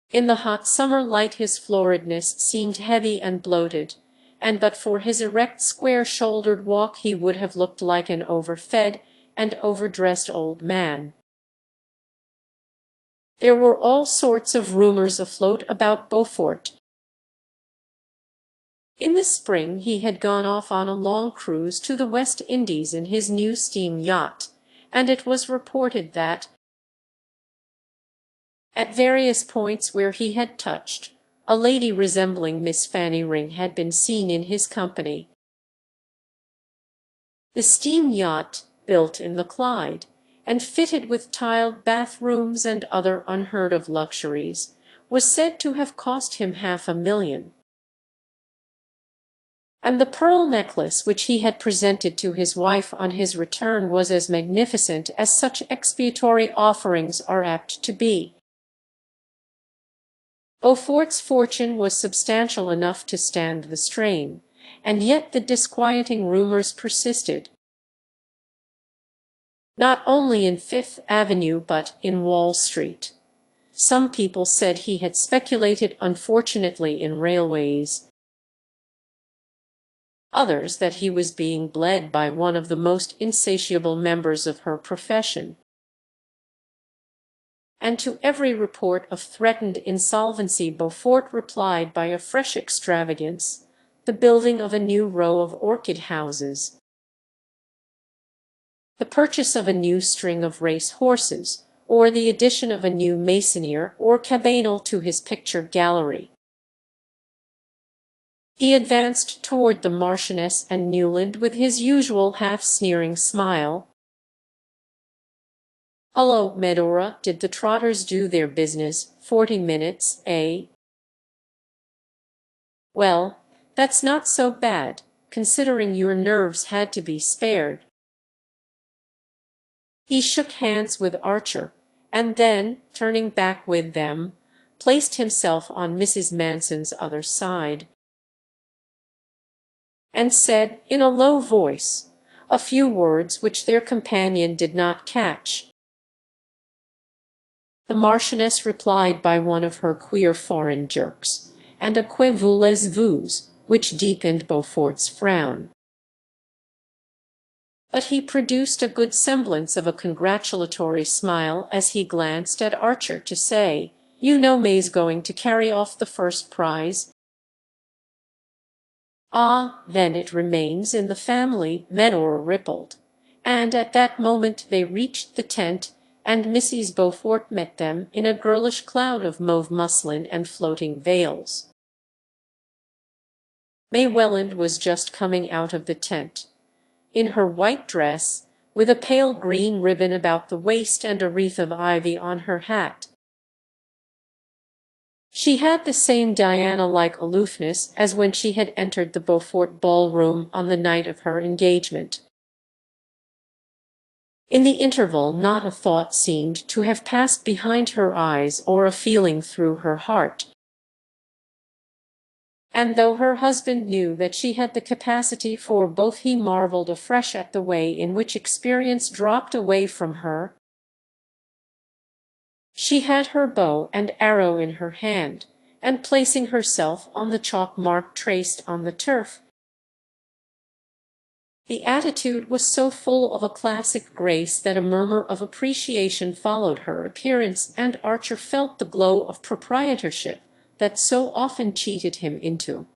In the hot summer light his floridness seemed heavy and bloated, and but for his erect square-shouldered walk he would have looked like an overfed and overdressed old man. There were all sorts of rumors afloat about Beaufort. In the spring he had gone off on a long cruise to the West Indies in his new steam yacht, and it was reported that, at various points where he had touched, a lady resembling Miss Fanny Ring had been seen in his company. The steam yacht, built in the Clyde, and fitted with tiled bathrooms and other unheard-of luxuries, was said to have cost him $500,000. And the pearl necklace which he had presented to his wife on his return was as magnificent as such expiatory offerings are apt to be. Beaufort's fortune was substantial enough to stand the strain, and yet the disquieting rumors persisted, not only in Fifth Avenue but in Wall Street. Some people said he had speculated unfortunately in railways, others that he was being bled by one of the most insatiable members of her profession. And to every report of threatened insolvency Beaufort replied by a fresh extravagance, the building of a new row of orchid houses, the purchase of a new string of race horses, or the addition of a new Meissonier or Cabanel to his picture gallery. He advanced toward the Marchioness and Newland with his usual half-sneering smile. "Hullo, Medora, did the trotters do their business? 40 minutes, eh? Well, that's not so bad, considering your nerves had to be spared." He shook hands with Archer, and then, turning back with them, placed himself on Mrs. Manson's other side, and said in a low voice a few words which their companion did not catch. The Marchioness replied by one of her queer foreign jerks, and a que voulez-vous, which deepened Beaufort's frown. But he produced a good semblance of a congratulatory smile as he glanced at Archer to say, "You know May's going to carry off the first prize." "Ah, then it remains in the family," Medora rippled, and at that moment they reached the tent, and Mrs. Beaufort met them in a girlish cloud of mauve muslin and floating veils. May Welland was just coming out of the tent, in her white dress, with a pale green ribbon about the waist and a wreath of ivy on her hat. She had the same Diana-like aloofness as when she had entered the Beaufort ballroom on the night of her engagement. In the interval not a thought seemed to have passed behind her eyes or a feeling through her heart. And though her husband knew that she had the capacity for both, he marveled afresh at the way in which experience dropped away from her. She had her bow and arrow in her hand, and placing herself on the chalk mark traced on the turf, the attitude was so full of a classic grace that a murmur of appreciation followed her appearance, and Archer felt the glow of proprietorship that so often cheated him into